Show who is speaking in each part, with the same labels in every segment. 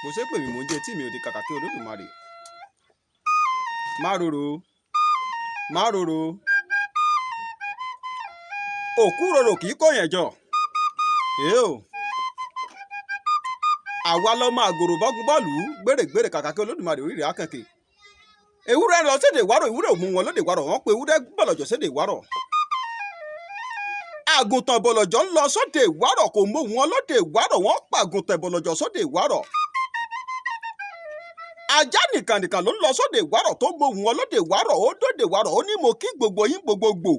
Speaker 1: kò ṣe pé mi mò ń jẹ tí mi ò di kàkà kí Olódùmarè má rorò òkú rorò kì í kó yẹn jọ àwa lọmọ àgòrò bọ́gun bọ́ọ̀lù gbèrègbèrè kàkà kí Olódùmarè oríire akànkè ewúrẹ́ lọ sédè ìwárọ̀ ewúrẹ́ òmù wọn lóde ìwárọ̀ wọ́n pe ewúrẹ́ bọ̀lọ̀jọ̀ sédè ìwárọ̀ àgùntàn bọ̀lọ̀jọ̀ ń lọ sóde ìwárọ̀ kò mọ wọn lóde ìwárọ̀ wọ́n pa àgùntàn bọ̀lọ̀jọ̀ sóde ìwárọ̀ ajá nìkànìkàn ló ń lọ sóde ìwárọ̀ tó mọ wọn lóde ìwárọ̀ ó dóde ìwárọ̀ ó ní mo kí gbogbo yín gbogbogbò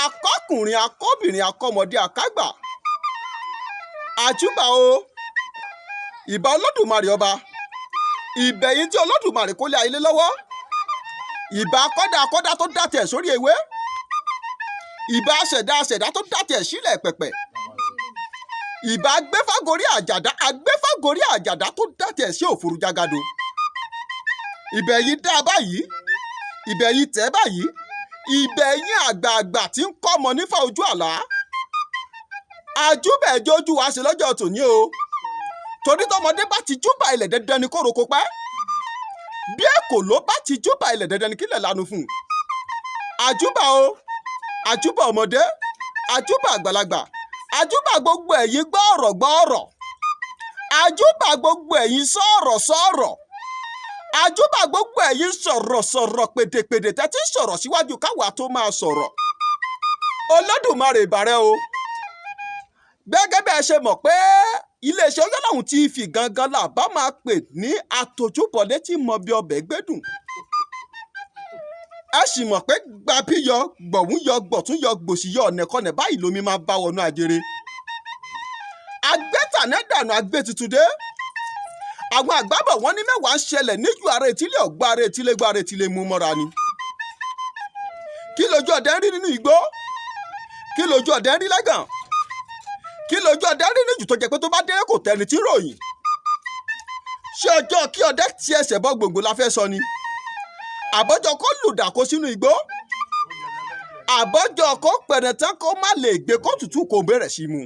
Speaker 1: akọkùnrin akọbìnrin akọmọdé akágbà àjúbà o ìbà Olódùmarè ọba ìbẹ̀yìn tí Olódùmarè kó lé ayé lọ́wọ́ ìbà akọ́dá tó dá tiẹ̀ sórí ewé ìbà aṣẹ̀dá tó dá tiẹ̀ sílẹ̀ pẹ̀pẹ̀ ìbà agbẹ́fàgorí àjàdá tó dá tiẹ̀ sí òfurú jágado ìbẹ̀yìn dá báyìí ìbẹ̀yìn tẹ́ báyìí ìbẹ̀yìn àgbààgbà tí ń kọ́ ọmọ nífà ojú àlá àjúbẹ̀jọ́ ojú wa ṣe lọ́jọ́ tòní o torí tọmọdé bá ti júbà ilẹ̀ dandan ni kó roko pẹ́ bí èkòló bá ti júbà ilẹ̀ dandan ni kílẹ̀ lanu fún un àjúbà o àjúbà ọmọdé àjúbà àgbàlagbà àjúbà gbogbo ẹ̀yin gbọ́ọ̀rọ̀ àjúbà gbogbo ẹ̀yin sọ̀rọ̀ àjúbà gbogbo ẹ̀yin sọ̀rọ̀ pèdèpèdè tẹ́tí sọ̀rọ̀ síwájú káwa tó máa sọ̀rọ̀ Olódùmarè ìbàrẹ̀ o gẹ́gẹ́ bẹ́ẹ̀ ṣe mọ̀ pé iléeṣẹ́ Ọlọ́run TV gangan là bá máa pè ní àtòjúbọ̀lé tí mọ bí ọbẹ̀ gbẹ́dùn ẹ sì mọ̀ pé gbàbí yọ gbọ̀hún yọ gbọ̀tún yọ gbòsì yọ ọ̀nẹ̀kọ́nẹ̀ báyìí lomi máa bá wọnú ajere agbẹ́tànẹ́dànù agbé tuntun dé àwọn àgbàbọ̀ wọn ní mẹ́wàá ń ṣẹlẹ̀ níjú ara etílé ọ̀gbà ara etílé gbà ara etílé mú mọ́ra ni kí lójú ọ̀dẹ ń rí nínú igbó kí lójú ọ̀dẹ ń rí lẹ́gàn kí lójú ọdẹ rí níjù tó jẹ pé tó bá dé kò tẹni tí ròyìn ṣé ọjọ́ kí ọdẹ ti ẹsẹ̀ bọ́ gbòǹgbò la fẹ́ sọ ni àbọ́jọ kó lùdà kó sínú igbó àbọ́jọ kó pẹ̀rẹ̀ tán kó má lè gbé kó tutù kó bẹ̀rẹ̀ sí mu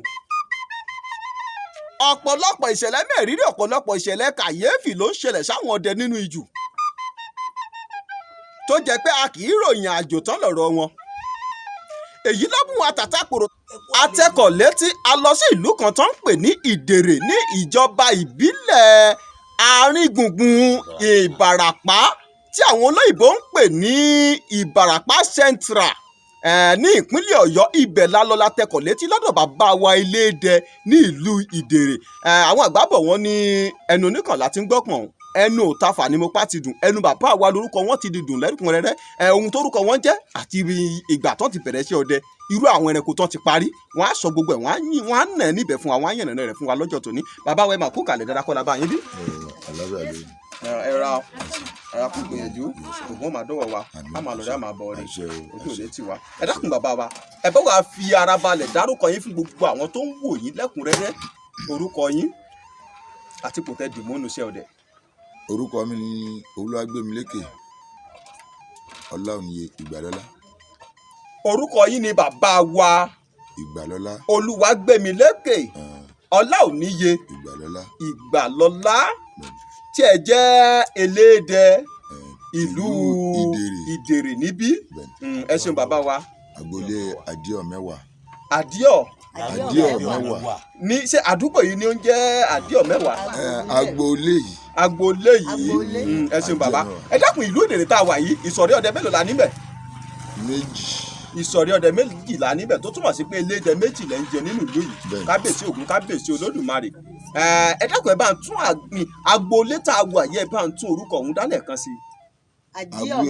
Speaker 1: ọ̀pọ̀lọpọ̀ ìṣẹ̀lẹ̀ mẹ́rìírí ọ̀pọ̀lọpọ̀ ìṣẹ̀lẹ̀ kàyéfì ló ń ṣẹlẹ̀ sáwọn ọdẹ nínú ijù tó jẹ́ pé a kì í ròyìn àjò tán lọ̀rọ̀ wọn èyí ló mú àtàtà pòrò atẹ́kọ̀ létí a lọ sí ìlú kan tó ń pè ní ìdèrè ní ìjọba ìbílẹ̀ àárín gbùngbùn ìbàràpá tí àwọn olóyìnbó ń pè ní ìbàràpá central ní ìpínlẹ̀ ọ̀yọ́ ibẹ̀ lálọ́ látẹ́kọ̀ létí lọ́dọ̀ bàbá wa Ilédè ní ìlú ìdèrè àwọn àgbàbọ̀ wọn ní ẹnu oníkànlá tí ń gbọ́pọ̀n ẹnu òtafà ni mo pa ti dùn ẹnu bàbá wa lórúkọ wọn ti di dùn lẹ́kùnrẹ́rẹ́ ohun tórúkọ wọn jẹ́ àti ìgbà tán ti bẹ̀rẹ̀ sí ọdẹ irú àwọn ẹranko tán ti parí wọn á sọ gbogbo ẹ̀ wọn á nà níbẹ̀ fún wa wọn á yànnà rẹ̀ fún wa lọ́jọ́ tòní bàbá wa ẹ̀ máa kó kalẹ̀ dáadáa kọ́ la bá yín bí. ẹ̀ra kò gbìyànjú ògùn máa dọ́wọ́ wa á máa lọ́dọ̀ á máa bọ̀ ọ́rẹ́ ojú òde tì wá ẹ dákun bàbá wa ẹ bá wa fi ara balẹ̀ dárúkọ yín fún gbogbo àwọn tó ń wò yín lẹ́kùnrẹ́rẹ́ orúkọ yín àti kò tẹ́ dìmọ́nù iṣẹ́ ọdẹ.
Speaker 2: Orúkọ mi ni Olúwagbémilékè Ọláòníye Ìgbàlọ́lá.
Speaker 1: Orúkọ yín ni bàbá wa
Speaker 2: Ìgbàlọ́lá
Speaker 1: Olúwagbémilékè Ọláòníye Ìgbàlọ́lá tí ẹ jẹ́ Elédè ìlú Ìdèrè níbí ẹ ṣeun bàbá wa.
Speaker 2: Agboolé Àdíọ̀ Mẹ́wàá.
Speaker 1: Àdíọ̀
Speaker 2: Mẹ́wàá.
Speaker 1: ní ṣé àdúgbò yìí ni ó ń jẹ́ Àdíọ̀ Mẹ́wàá. Agboolé yìí ẹ ṣeun bàbá ẹ dákun ìlú Ìdèrè tá a wà yìí ìsọ̀rí ọdẹ mélòó la níbẹ̀.
Speaker 2: Méjì.
Speaker 1: Ìsọ̀rí ọdẹ méjì la níbẹ̀ tó túmọ̀ sí pé Elédè méjì lẹ́ ń jẹ nínú ìlú yìí kábíyèsí Ògún kábíyèsí Olódùmarè ẹ dákun ẹ bá ń tún agboolé tá a wà yìí ẹ bá ń tún orúkọ ọ̀hún dálẹ̀ kan sí.
Speaker 2: Àdíọ̀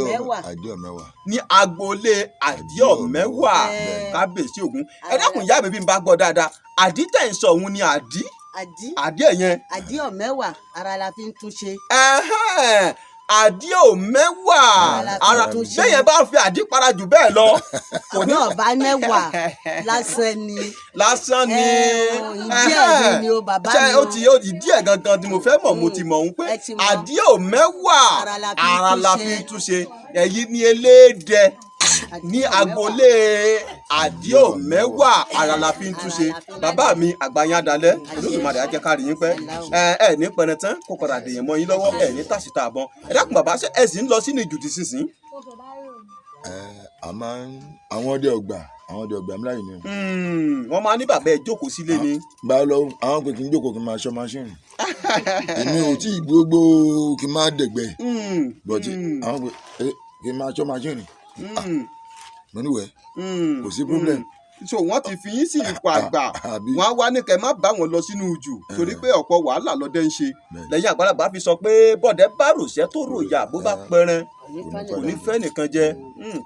Speaker 2: Mẹ́wàá.
Speaker 1: ní agboolé Àdíọ̀ Mẹ́wàá kábíyèsí Ògún ẹ dákun ìyá mi bí n bá gbọ́ dáadáa àdí tẹ̀ ń sọ òun ni àdí ẹ̀yẹn.
Speaker 3: Àdíọ̀ Mẹ́wàá ara la fi ń tún ṣe.
Speaker 1: Àdíọ̀ Mẹ́wàá ara bẹ́yẹn bá fi àdí para jù bẹ́ẹ̀ lọ.
Speaker 3: kò ní ọ̀bá mẹ́wàá lásán ni. díẹ̀ ni o bàbá mi o.
Speaker 1: ó ti díẹ̀ gangan tí mo fẹ́ mọ̀ mo ti mọ̀ òun pé Àdíọ̀ Mẹ́wàá ara la fi tún ṣe ẹ̀yin ni Elédè ní agboolé àdíò mẹ́wàá ara la fi ń túnṣe bàbá mi àgbáyé adalẹ́ Olódùmarè á jẹ́ ká rí yín pẹ́ ẹ ní pẹrẹ tán kó padà dèyàn mọ́ yín lọ́wọ́ ẹ ní tàṣítà àbọ̀n ẹ dákun bàbá ṣe ẹ sì ń lọ sínú ìjùdí sísìn.
Speaker 2: àwọn ọdẹ ọgbà ńlá yìí ni.
Speaker 1: wọ́n máa ní bàbá ẹ jókòó sílé ni.
Speaker 2: bá a lọ àwọn pé kí n jókòó kí n máa ṣọ́ máṣíìnì èmi ò tí ì gbogbo kí n máa dẹ̀gbẹ́ bọ̀tí àwọn pé kí n máa ṣọ́ máṣíìnì mo níwẹ̀ kò sí problem.
Speaker 1: so wọ́n ti fi yín sí ipò àgbà wọ́n á wá ní kẹ́ má bá wọn lọ sínú jù torí pé ọ̀pọ̀ wàhálà lọ́dẹ ń ṣe lẹ́yìn àgbàlagbà fi sọ pé bọ́dẹ bá ròṣẹ́ tó ròyà bó bá pẹran kò ní fẹ́ nìkan jẹ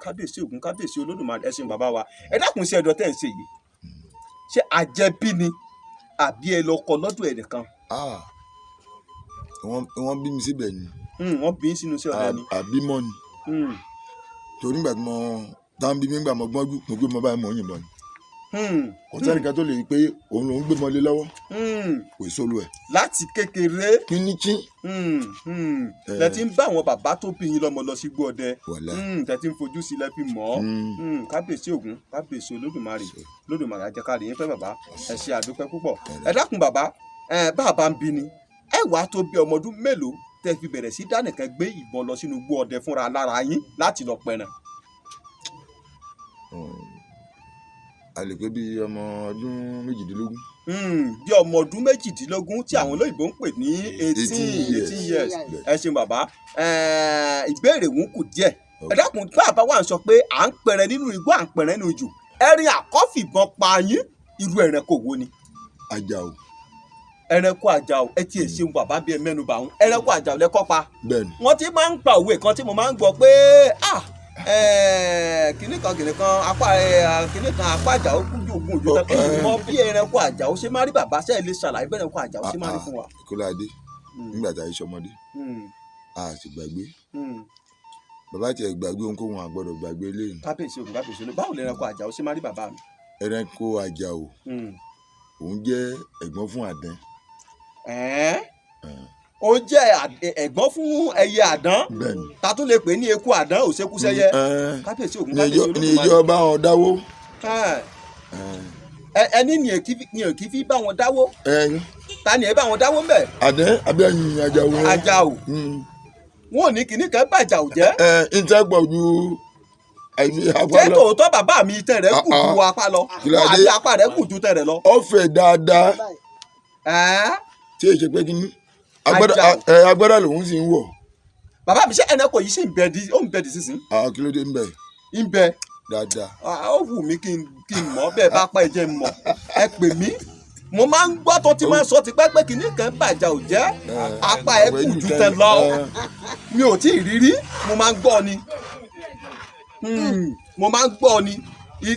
Speaker 1: kábíyèsí Ògún kábíyèsí Olódùmarè ẹ ṣeun bàbá wa ẹ dákun sí ẹ̀dọ̀ tẹ́ ń ṣe yìí ṣé àjẹbí ni àbí ẹ lọ kọ lọ́dọ̀ ẹ̀ nìkan.
Speaker 2: wọ́n bí mi síbẹ̀ ni.
Speaker 1: wọ́n bí sínú sí ọ̀dẹ ni.
Speaker 2: àbímọ́ ni torí nígbà tí mo dáhùn bí mi gbà mo gbọ́njú mo gbé mo báyìí mo yìnbọn ni. kò sẹ́nìkan tó lè rí i pé òun lòún gbé mọ́lé lọ́wọ́ kò sólù ẹ̀.
Speaker 1: láti kékeré
Speaker 2: kíníkín.
Speaker 1: lẹ ti ń bá àwọn bàbá tó bí yín lọ́mọ lọ sí igbó ọdẹ tẹ ti ń fojú sí lẹ fi mọ̀ ọ́ kábíyèsí Ògún kábíyèsí Olódùmarè á jẹ́ ká rí yín pẹ́ bàbá ẹ ṣe àdúpẹ́ púpọ̀ ẹ dákun bàbá bàbá ń bí ni ẹ wàá tó bí ọmọ ọdún mélòó tẹ fi bẹ̀rẹ̀ sí dánìkan gbé ìbọn lọ sínú igbó ọdẹ fúnra lára yín láti lọ pẹran.
Speaker 2: a lè pé bí ọmọ ọdún méjìdínlógún.
Speaker 1: bí ọmọ ọdún méjìdínlógún tí àwọn olóyìnbó ń pè ní 18 years ẹ ṣeun bàbá ìbéèrè wọn kù díẹ̀ ẹ dákun bàbá wa ń sọ pé à ń pẹrẹ nínú igbó à ń pẹrẹ nínú jù ẹrin àkọ́fìbọn pa yín irú ẹranko wo ni.
Speaker 2: Àjàò.
Speaker 1: ẹranko àjàò ẹ ti ẹ̀ ṣeun bàbá bí ẹ mẹ́nu bà ń ẹranko àjàò lẹ́kọ́ pa.
Speaker 2: bẹ́ẹ̀ni.
Speaker 1: wọ́n ti máa ń pa òwe kan tí mo máa ń gbọ́ pé kìnìún kan apá àjàó kújú ògùn òjò tán kí mọ bí ẹranko àjàó ṣe máa rí bàbá ṣe lè ṣàlàyé bẹ́ẹ̀ ẹranko àjàó ṣe máa rí fún wa.
Speaker 2: Kóládé nígbà tá a ṣe ọmọdé a sì gbàgbé bàbá tiẹ̀ gbàgbé ohunkóhun àgbọ̀dọ̀ gbàgbé lẹ́yìn.
Speaker 1: kábíyèsí Ògún kábíyèsí Olódùmarè báwo lè ẹranko àjàó ṣe máa rí bàbá mi.
Speaker 2: ẹranko àjàó òun jẹ́ ẹ̀gbọ́n fún àdán.
Speaker 1: ó jẹ́ ẹ̀gbọ́n fún ẹyẹ àdán ta tún lè pè ní eku àdán òṣèkúṣẹyẹ kábíyèsí Ògún kábíyèsí Olódùmarè.
Speaker 2: ní ìjọba wọn dáwó.
Speaker 1: ẹni ni èkì fi bá wọn dáwó ta ni ẹ bá wọn dáwó mbẹ.
Speaker 2: àdán àbí ẹyin àjàó.
Speaker 1: àjàó wọn ò ní kíní kan bàjàó jẹ́.
Speaker 2: ìtẹ́ pọ̀ ju
Speaker 1: jẹ́ tòótọ́ bàbá mi tẹ̀ rẹ̀ kù ju apá lọ àbí apá rẹ̀ kù ju tẹ̀ rẹ̀ lọ.
Speaker 2: ó fẹ̀ dáadáa tí èyí ṣe pé kíní agbádá lòun sì ń wọ̀.
Speaker 1: bàbá mi ṣe ẹnẹkọ yìí ṣì ń bẹ di sísìn.
Speaker 2: kí ló dé ń bẹ.
Speaker 1: ń bẹ.
Speaker 2: dáadáa.
Speaker 1: ó wù mí kí n mọ̀ bẹ́ẹ̀ bá pa ẹ̀jẹ̀ mọ̀ ẹ pè mí mo máa ń gbọ́ tó ti máa ń sọ ti pẹ́ pé kìíní kan bàjá ò jẹ́ apá ẹ kù ju tẹ lọ mi ò tí ì rírí mo máa ń gbọ́ ni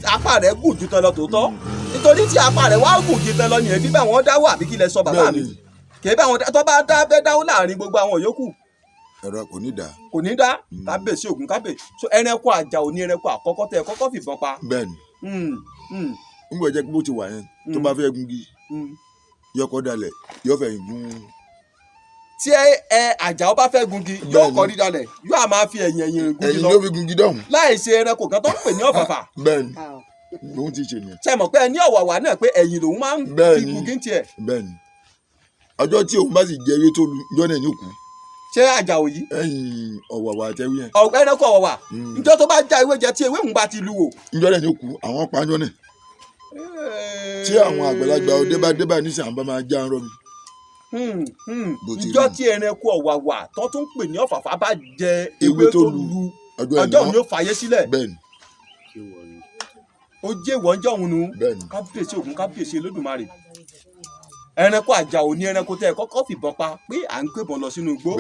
Speaker 1: apá rẹ̀ gùn ju tẹ lọ tòótọ́ nítorí tí apá rẹ̀ wá gùn ju tẹ lọ nìyẹn bí bá wọn dáwọ́ àbí kí lẹ sọ bàbá mi kì í bá wọn tó bá fẹ́ dáwọ́ láàrin gbogbo àwọn yòókù.
Speaker 2: ẹ̀rọ kò ní dá.
Speaker 1: kò ní dá kábíyèsí Ògún kábíyèsí so ẹranko àjàó ní ẹranko àkọ́kọ́ tẹ kọ́kọ́ fìbọn pa.
Speaker 2: bẹ́ẹ̀ni n bò jẹ́ pé bó ti wà yẹn tó bá fẹ́ gungi yọkọ dalẹ̀ yọ fẹ́ gun.
Speaker 1: tí àjàó bá fẹ́ gungi yóò kọ́ rí dalẹ̀ yóò á máa fi ẹ̀yìn gungi lọ.
Speaker 2: ẹ̀yìn ló fi gungi dọ̀hún.
Speaker 1: láì ṣe ẹranko kan tó ń pè ní ọ̀fàfà.
Speaker 2: bẹ́ẹ̀ni lòun ti ṣe nìyẹn.
Speaker 1: ṣe mọ̀ pé ẹni ọ̀wàwà náà pé ẹ̀yìn lòun máa ń fi gungi tiẹ̀.
Speaker 2: bẹ́ẹ̀ni ọjọ́ tí òun bá sì jẹ ewé tó lu ìjọ náà ní òkú.
Speaker 1: ṣé àjàó yìí.
Speaker 2: ẹ̀yìn ọ̀wàwà àtẹwé yẹn.
Speaker 1: ẹranko ọ̀wàwà ìjọ tó bá já ewé jẹ tí ewé ń bá ti lu wò.
Speaker 2: ìjọ náà ní òkú àwọn pàjọ náà. tí àwọn àgbàlagbà ọdẹ bá dé báyìí nísìnyí àwọn bá máa já ń rọ mi.
Speaker 1: ìjọ tí ẹranko ọ̀wàwà tó tún pè ní ọ̀fàfà bá jẹ ewé tó lu ọjọ́ òun yóò fàyè sílẹ̀.
Speaker 2: bẹ́ẹ̀ni.
Speaker 1: ó jẹ́ ìwọ̀n jẹ́ òun nu kábíyèsí Ògún kábíyèsí Olódùmarè ẹranko àjàó ní ẹranko tẹ ẹ kọ́kọ́ fìbọn pa pé à ń gbébọn lọ sínú igbó.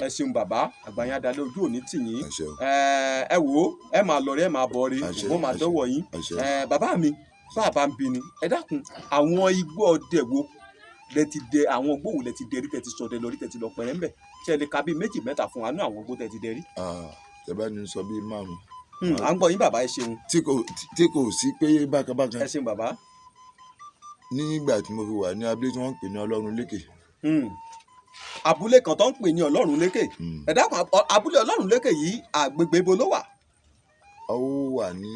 Speaker 1: ẹ ṣeun bàbá àgbàyàn adalẹ ojú òní tì yín ẹ wò ó ẹ máa lọ rí ẹ máa bọ̀ rí mo máa dọ́wọ́ yín bàbá mi bàbá ń bi ni ẹ dákun àwọn igbó ọdẹ wo lẹ ti dẹ àwọn igbó wo lẹ ti dẹ rí tẹ ti sọdẹ lọ rí tẹ ti lọ pẹrẹ ńbẹ ṣe lè ka bíi méjì mẹ́ta fún wa ní àwọn igbó tẹ ti dẹ rí.
Speaker 2: tẹ́bá ní sọ bíi márùn.
Speaker 1: à ń gbọ́ yín bàbá ẹ ṣeun.
Speaker 2: tí kò sí pé bákanbákan.
Speaker 1: ẹ ṣeun bàbá.
Speaker 2: nígbà tí mo fi wà ní abúlé tí wọ́n ń pè ní Ọlọ́run lékè.
Speaker 1: abúlé kan tó ń pè ní Ọlọ́run lékè ẹ dákun abúlé Ọlọ́run lékè yìí àgbègbè ibo ló wà.
Speaker 2: ó wà ní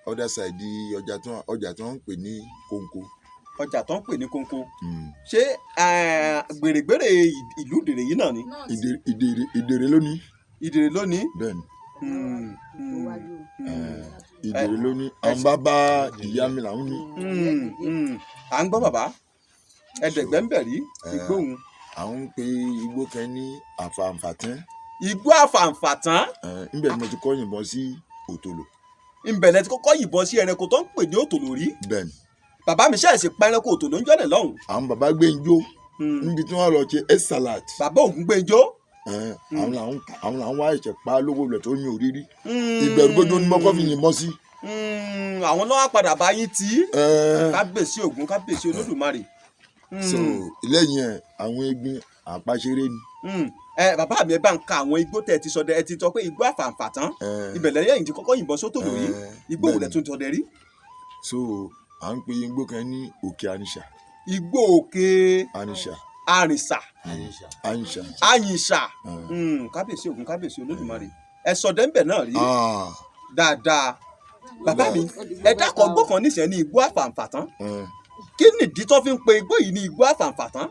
Speaker 2: other side ọjà tí wọ́n ń pè ní kónkó.
Speaker 1: ọjà tó ń pè ní kónkó. ṣé gbèrègbèrè ìlú ìdèrè yìí náà ni.
Speaker 2: ìdèrè lónìí.
Speaker 1: ìdèrè lónìí.
Speaker 2: bẹ́ẹ̀ni. ìdèrè lónìí àwọn bàbá ìyá mi làwọn ní.
Speaker 1: à ń gbọ́ bàbá ẹ̀ẹ́dẹ̀gbẹ́ ń bẹ̀ rí ìgbóhùn.
Speaker 2: àwọn ń pe igbó kan ní àfàǹfàtán.
Speaker 1: igbó àfàǹfàtán.
Speaker 2: ńbẹ̀ ni mo ti kọ́ yìnbọn sí òtòlò.
Speaker 1: ńbẹ̀ lẹ ti kọ́kọ́ yìnbọn sí ẹranko tó ń pè ní òtòlò rí.
Speaker 2: bẹ́ẹ̀ni.
Speaker 1: bàbá mi ṣàìsì pa ẹranko òtòlò ń jọ́nà lọ́hùn.
Speaker 2: àwọn bàbá gbé ń jó níbi tí wọ́n lọ ṣe salad.
Speaker 1: bàbá ògún gbé ń jó.
Speaker 2: àwọn làwọn wá ẹ̀ṣẹ̀ pa lówó rẹ̀ tó ní òrírí. ìbẹ̀rù gbójú ni mọ́kọ́ fi yìnbọn sí.
Speaker 1: àwọn náà wá padà bá yín tí. kábíyèsí ògún kábíyèsí olódùmarè.
Speaker 2: so lẹ́yìn ẹ̀ àwọn egbin àpàṣeré ni.
Speaker 1: bàbá mi ẹ bá ń ka àwọn igbó tẹ ẹ ti sọdẹ ẹ ti sọ pé igbó àfàǹfàtán ìbẹ̀lẹ̀ yẹn ti kọ́kọ́ yìnbọn sótòlò rí igbó òun lẹ tún sọdẹ rí.
Speaker 2: so à ń pe igbó kan ní òkè àníṣà.
Speaker 1: igbó òkè
Speaker 2: àníṣà.
Speaker 1: àyìnṣà kábíyèsí ògún kábíyèsí olódùmarè ẹ sọdẹ ń bẹ náà rí dáadáa. bàbá mi ẹ dákọ̀ ọgbọ́n kan níṣẹ́ ní igbó àfàǹfàtán kí nìdí tó fi ń pe igbó yìí ní igbó àfàǹfàtán.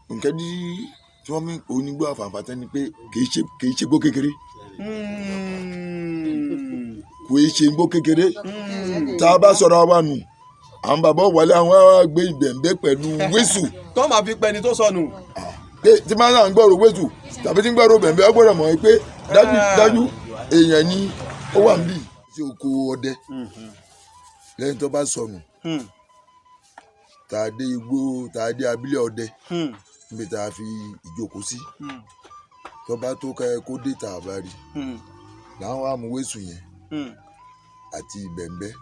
Speaker 2: nǹkan tí wọ́n mi ò ní igbó àfàǹfàtán ni pé kì í ṣe igbó kékeré. kò í ṣe igbó kékeré. tá a bá sọ̀rọ̀ wa nù àwọn bàbá wọlé àwọn gbé ìbẹ̀ǹbẹ̀ pẹ̀lú wésù.
Speaker 1: tó máa fi pẹni tó sọnù.
Speaker 2: tí máa ń gbọ́rọ̀ wésù tàbí tí ń gbọ́rọ̀ bẹ̀ǹbẹ̀ ó gbọ́dọ̀ mọ̀ pé dájú èèyàn ni ó wà níbí. tí oko ọdẹ lẹ́yìn tó bá sọnù tá a dé igbó tá a dé abílẹ̀ ọdẹ níbi tá a fi ìjókòó sí tó bá tó ká ẹ kó dé tá a bá rí làwọn amúwésù yẹn àti bẹ̀ǹbẹ̀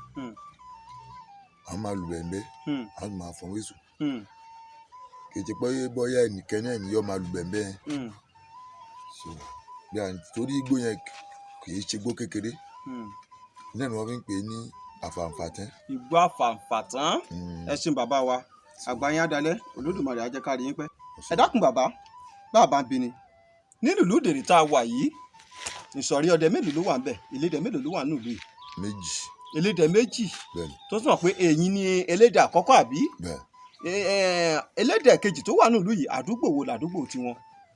Speaker 2: a máa lu bẹ̀ǹbẹ̀ a máa fọ́n wésù kìí pé bọ́yá ẹnìkan náà ni yóò máa lu bẹ̀ǹbẹ̀ yẹn bí a torí igbó yẹn kìí ṣe igbó kékeré náà ni wọ́n fi ń pè é ní àfàǹfàtán.
Speaker 1: igbó àfàǹfàtán ẹ ṣeun bàbá wa àgbáyé adalẹ olódùmarè á jẹ́ ká rí yín pẹ́. ẹ dákun bàbá ń bi ni nínú ìlú ìdèrè tá a wà yìí ìsọ̀rí ọdẹ mélòó ló wà ńbẹ̀ elédè mélòó ló wà nínú ìlú yìí.
Speaker 2: méjì.
Speaker 1: elédè méjì tó túmọ̀ pé èyí ni elédè àkọ́kọ́ àbí elédè kejì tó wà nínú ìlú yìí àdúgbò wo làdúgbò tiwọn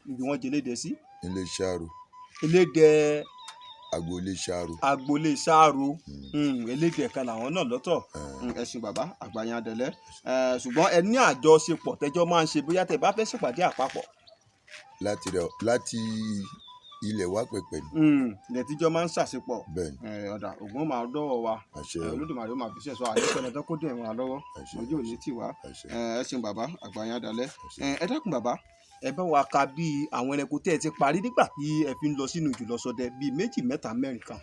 Speaker 1: ibi wọn jẹ elédè sí.
Speaker 2: ilé ṣáàrò.
Speaker 1: elédè
Speaker 2: agboolé ṣáàrò.
Speaker 1: agboolé ṣáàrò elédè kan làwọn náà lọ́tọ̀. ẹ ṣeun bàbá àgbáyé adẹlẹ ṣùgbọ́n ẹ ní àjọṣepọ̀ tẹ́jọ́ máa ń ṣe bóyá tẹ́ bá fẹ́ ṣèpàdé àpapọ̀.
Speaker 2: láti ilẹ̀ wá pẹ̀pẹ̀ ni.
Speaker 1: ilẹ̀ tíjọ́ máa ń ṣàṣepọ̀.
Speaker 2: bẹ́ẹ̀ni.
Speaker 1: ọ̀dà ògùn máa dọ́wọ́ wa. olódùmarè ó máa fi ṣẹ̀ṣọ́ àdéṣọ́ ẹ̀dá kó dẹ̀ wọn lọ́wọ́ ojú òní tì wá. ẹ ṣeun bàbá àgbáyé adalẹ́. ẹ dákun bàbá ẹ bá wa ka bí àwọn ẹranko tẹ́ ẹ ti parí nígbà tí ẹ fi ń lọ sínú ìjùlọ sọdẹ bíi 2, 3, 4 kan.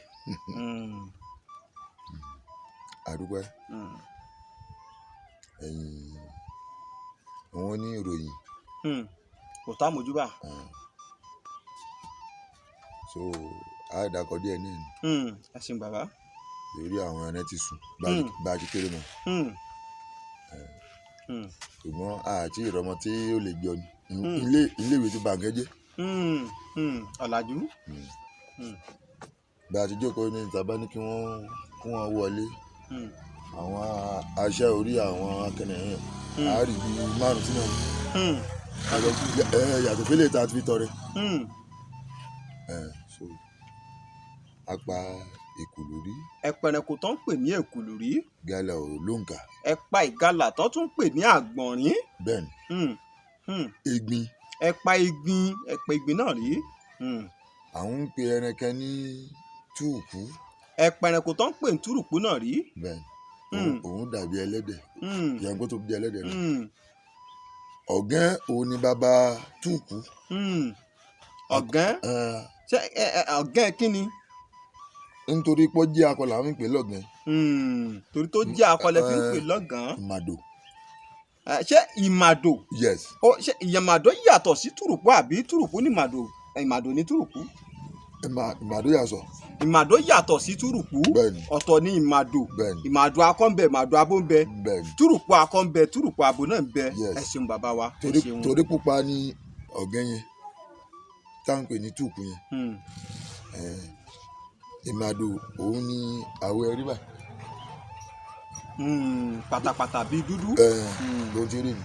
Speaker 2: àdúgbò wọn ní ìròyìn.
Speaker 1: kò tá mojúbà.
Speaker 2: so àdàkọ díẹ̀ náà ni.
Speaker 1: ẹ ṣeun bàbá.
Speaker 2: lórí àwọn ẹran ti sùn bá a ti kéré mọ́. ṣùgbọ́n àti ìrọmọ tí ó lè jọ ni iléèwé ti bàǹkẹ́ jẹ́.
Speaker 1: ọ̀làjú.
Speaker 2: bá a ti jókòó ní ìta bá ní kí wọ́n wọlé àwọn aṣẹ́ orí àwọn akẹ́nẹ̀ yẹn á rí bíi 5 sí 9 yàtọ̀ fẹ́lẹ̀ tá a ti fi tọrẹ. so a pa èkùlù rí.
Speaker 1: ẹ pẹrẹkù tó ń pè ní èkùlù rí.
Speaker 2: ìgalà ò lóǹkà.
Speaker 1: ẹ pa ìgalà tó tún pè ní àgbọ̀nrín.
Speaker 2: bẹ́ẹ̀ni. egbin.
Speaker 1: ẹ pa egbin náà rí.
Speaker 2: àwọn ń pe ẹran kan ní túùkú.
Speaker 1: ẹ pẹrẹkù tó ń pè ní túrùkú náà rí.
Speaker 2: bẹ́ẹ̀ni òun dàbí ẹlẹ́dẹ̀ ìyàgbọ́ tó bí ẹlẹ́dẹ̀ náà. ọ̀gán òun ni bàbá túùkú.
Speaker 1: ọ̀gán ṣé ọ̀gán kí ni.
Speaker 2: nítorí pé ó jẹ́ akọ làwọn ń pè lọ́gàn.
Speaker 1: torí tó jẹ́ akọ lẹ fi ń pè lọ́gàn.
Speaker 2: ìmàdò.
Speaker 1: ṣé ìmàdò.
Speaker 2: yes.
Speaker 1: ṣé ìmàdò yàtọ̀ sí túrùkú àbí túrùkú ní ìmàdò ní túrùkú.
Speaker 2: ìmàdò yàtọ̀.
Speaker 1: ìmàdò yàtọ̀ sí túrùkú.
Speaker 2: bẹ́ẹ̀ni.
Speaker 1: ọ̀tọ̀ ní ìmàdò.
Speaker 2: bẹ́ẹ̀ni.
Speaker 1: ìmàdò akọ ń bẹ ìmàdò abo ń bẹ.
Speaker 2: bẹ́ẹ̀ni.
Speaker 1: túrùkú akọ ń bẹ túrùkú abo náà ń bẹ.
Speaker 2: yes.
Speaker 1: ẹ ṣeun bàbá wa.
Speaker 2: torí pupa ni ọ̀gán yẹn táwọn pè ní túùkú yẹn. ìmàdò òun ni àwọ̀ ẹ̀rí báyìí.
Speaker 1: pátápátá bíi dúdú.
Speaker 2: ló ti rí ni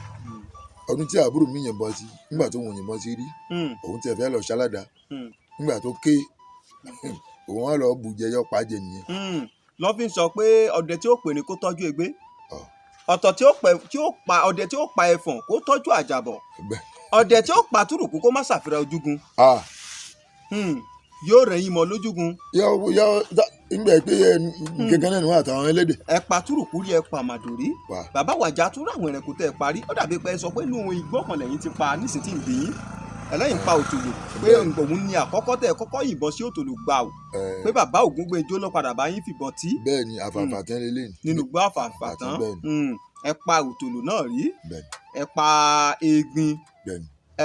Speaker 2: ọdún tí àbúrò mi yìnbọn sí nígbà tó wọn yìnbọn sí rí òun tẹ̀ fẹ́ lọ ṣáládà nígbà tó ké òun á lọ bùjẹ yọ pàjẹ nìyẹn.
Speaker 1: lọ́ fi ń sọ pé ọdẹ tí ó pè ní kó tọ́jú egbé ọ̀tọ̀ ọdẹ tí ó pa ẹfọ̀n kó tọ́jú àjàbọ̀ ọdẹ tí ó pa túrùkù kó má ṣàfihàn ojúgun yóò rẹ̀yìn mọ́ lójúgun.
Speaker 2: yọ nígbà pé gẹ́gẹ́ náà ni wọ́n àtàwọn ẹlẹ́dẹ̀.
Speaker 1: ẹ pa túrùkù rí ẹ pa màdòrí bàbá wàjà tún ráwọn ẹranko tẹ́ ẹ parí ó dàbí pé ẹ sọ pé inú igbó kan lẹ́yìn ti pa nísìnyí tí ń bí yín ẹlẹ́yìn pa òtòlò pé òun ni àkọ́kọ́ tẹ́ ẹ kọ́kọ́ yìnbọn sí òtòlò gbà ó pé bàbá Ògúngbèjò ló padà bá yín fìbọn tí.
Speaker 2: bẹ́ẹ̀ ni àfààfà tán lélẹ̀
Speaker 1: nínú gbọ́ àfààfà tán ẹ pa òtòlò náà rí ẹ pa egbin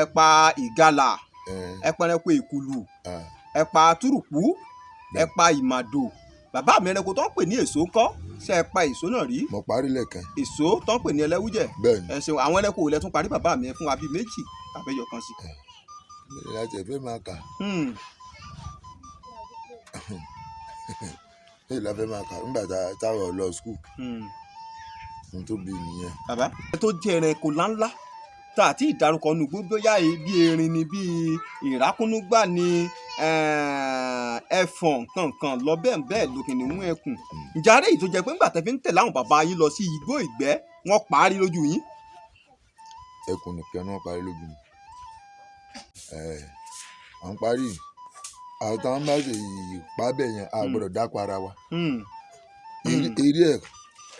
Speaker 1: ẹ pa ìgalà ẹ pa ẹranko èkùlù ẹ pa túrùkù ẹ pa ìmàdò bàbá mi ẹranko tó ń pè ní èso ńkọ́ ṣé ẹ pa èso náà rí.
Speaker 2: mo parí lẹ́ẹ̀kan.
Speaker 1: èso tó ń pè ní ẹlẹ́wújẹ̀.
Speaker 2: bẹ́ẹ̀ni
Speaker 1: ẹ ṣeun àwọn ẹranko òlẹ̀ tún parí bàbá mi fún wa bíi méjì àbẹ́yọ kan sí.
Speaker 2: láti ẹ̀fẹ́ máa kà. èyí la fẹ́ máa kà nígbà táwọn lọ skul. n tó bí nìyẹn.
Speaker 1: bàbá ẹ tó jẹ ẹranko ńláńlá tá àti ìdárúkọ nù gbogbo yá bí erin ni bí ìrákúnúgbà ni ẹfọ̀n kankan lọ bẹ́ẹ̀ lókìní mú ẹkùn ìjàre yìí tó jẹ́ pé ńgbà tẹ́ fi ń tẹ̀lé àwọn bàbá yín lọ sí igbó ìgbẹ́ wọ́n parí lójú yín.
Speaker 2: ẹkùn nìkan ni wọ́n parí lójú mi àwọn parí àwọn táwọn bá ṣe ìpá bẹ́ẹ̀ yẹn a gbọ́dọ̀ dákọ̀ ara wa eré ẹ̀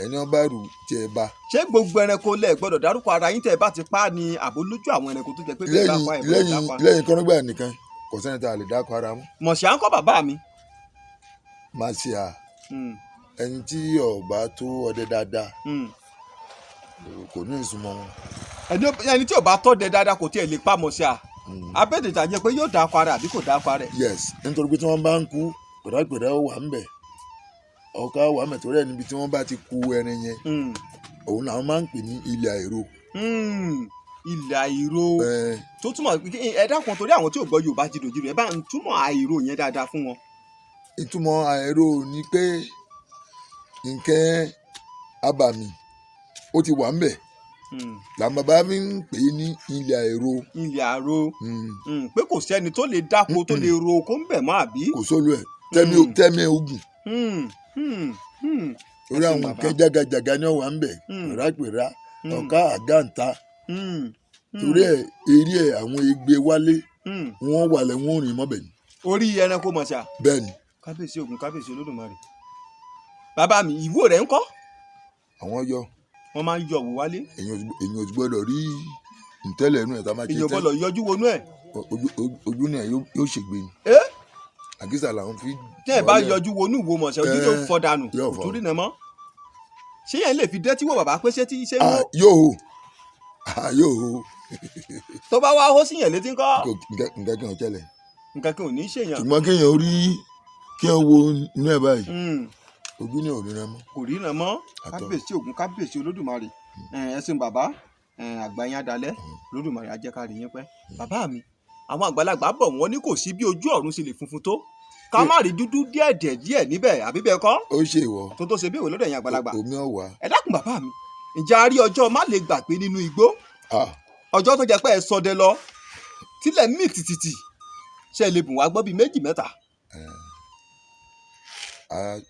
Speaker 2: ẹni ọba rù tí ẹ bá. ṣé
Speaker 1: gbogbo ẹranko lẹ gbọ́dọ̀ dárúkọ ara yín tẹ ẹ bá ti pa ni àbó lójú àwọn ẹranko tó jẹ́ pé bẹ́ẹ̀ dákọ ẹ bẹ́ẹ̀ dákọ.
Speaker 2: lẹ́yìn kọ́nọ́gbà nìkan kò sẹ́ni tá a lè dákọ ara mọ́.
Speaker 1: mọ̀ṣẹ́ à ń kọ́ bàbá mi.
Speaker 2: má ṣe à ẹni tí ọba tó ọdẹ dáadáa kò ní ìsúnmọ́ wọn.
Speaker 1: ẹni tí ọba tọ́ dẹ dáadáa kò tiẹ̀ lè pa mọ̀ṣẹ́ à abẹ́tẹ̀tà jẹ́ pé yóò dákọ ara àbí kò dákọ ara.
Speaker 2: yes nítorí pé tí wọ́n bá ń kú gbẹ̀dágbẹ̀dá wà ń bẹ̀ ọkọ àwọn àmẹtọrẹ níbi tí wọ́n bá ti ku ẹrin yẹn òun làwọn máa ń pè ní ilẹ̀ àìró.
Speaker 1: ilẹ̀ àìró tó túmọ̀ ẹ dákun torí àwọn tí ò gbọ́ Yorùbá ti dòjì rẹ̀ ẹ bá ń túmọ̀ àìró yẹn dáadáa fún wọn.
Speaker 2: ìtumọ̀ àìró ni pé nǹkan abàmì ó ti wà ń bẹ̀ làwọn bàbá mi ń pè é ní ilẹ̀ àìró.
Speaker 1: ilẹ̀ àìró pé kò sẹ́ni tó lè dáko tó lè ro kó ń bẹ̀ mọ́ àbí.
Speaker 2: kò sólù ẹ̀ tẹ́mi ogun orí àwọn nǹkan jágajàga ni wọ́n wà ń bẹ̀ rápẹ̀rá ọ̀ká àgáǹta torí ẹ̀ eré ẹ̀ àwọn egbe wálé wọ́n wà lẹ́ wọ́n rìn mọ́bẹ̀ ni.
Speaker 1: orí ẹranko mọ̀ṣá.
Speaker 2: bẹ́ẹ̀ni.
Speaker 1: kábíyèsí Ògún kábíyèsí Olódùmarè. bàbá mi ìwọ rẹ̀ ń kọ́.
Speaker 2: àwọn yọ.
Speaker 1: wọ́n máa ń yọ òwò wálé.
Speaker 2: èyàn ò gbọ́dọ̀ rí ntẹ́lẹ̀ inú ẹ̀ tá a máa ṣe tẹ́.
Speaker 1: èyàn gbọ́dọ̀ yọjú wọnú ẹ̀.
Speaker 2: ojú náà yóò ṣègbè ni. àgísà làwọn fi.
Speaker 1: tẹ́ ẹ bá yọjú wọnú ìwo mọ̀ṣẹ́ ojú tó fọ́ dànù torí nà mọ́. ṣé yẹn lè fi dẹ́tí wọ bàbá pé ṣé tí ṣé wọ́n.
Speaker 2: yóò.
Speaker 1: tó bá wá hó sí yẹn létí ńkọ́.
Speaker 2: nǹkan kan ò tẹ́lẹ̀.
Speaker 1: nǹkan kan ò ní í ṣèyàn.
Speaker 2: ṣùgbọ́n kéèyàn rí kéèyàn wo inú ẹ̀ báyìí ojú ni ò ríran mọ́.
Speaker 1: kò ríran mọ́ kábíyèsí Ògún kábíyèsí Olódùmarè ẹ̀sìn bàbá àgbáyé adalẹ́ Olódùmarè á jẹ́ ká rí yín pẹ́. bàbá mi àwọn àgbàlagbà bọ̀ wọ́n ní kò sí bí ojú ọ̀run ṣe lè funfun tó ká má rí dúdú díẹ̀ níbẹ̀ àbí bẹ́ẹ̀ kọ́.
Speaker 2: ó ṣe ìwọ.
Speaker 1: tó ṣe bí ìwé lọ́dọ̀ yẹn àgbàlagbà.
Speaker 2: omi ọ̀wà.
Speaker 1: ẹ dákun bàbá mi ǹjẹ́ a rí ọjọ́ má lè gbàgbé nínú igbó. ọjọ́ tó jẹ́ pé ẹ sọdẹ lọ tílẹ̀ mí tìtìtì ṣe lè bùn wá gbọ́ bíi méjì mẹ́ta.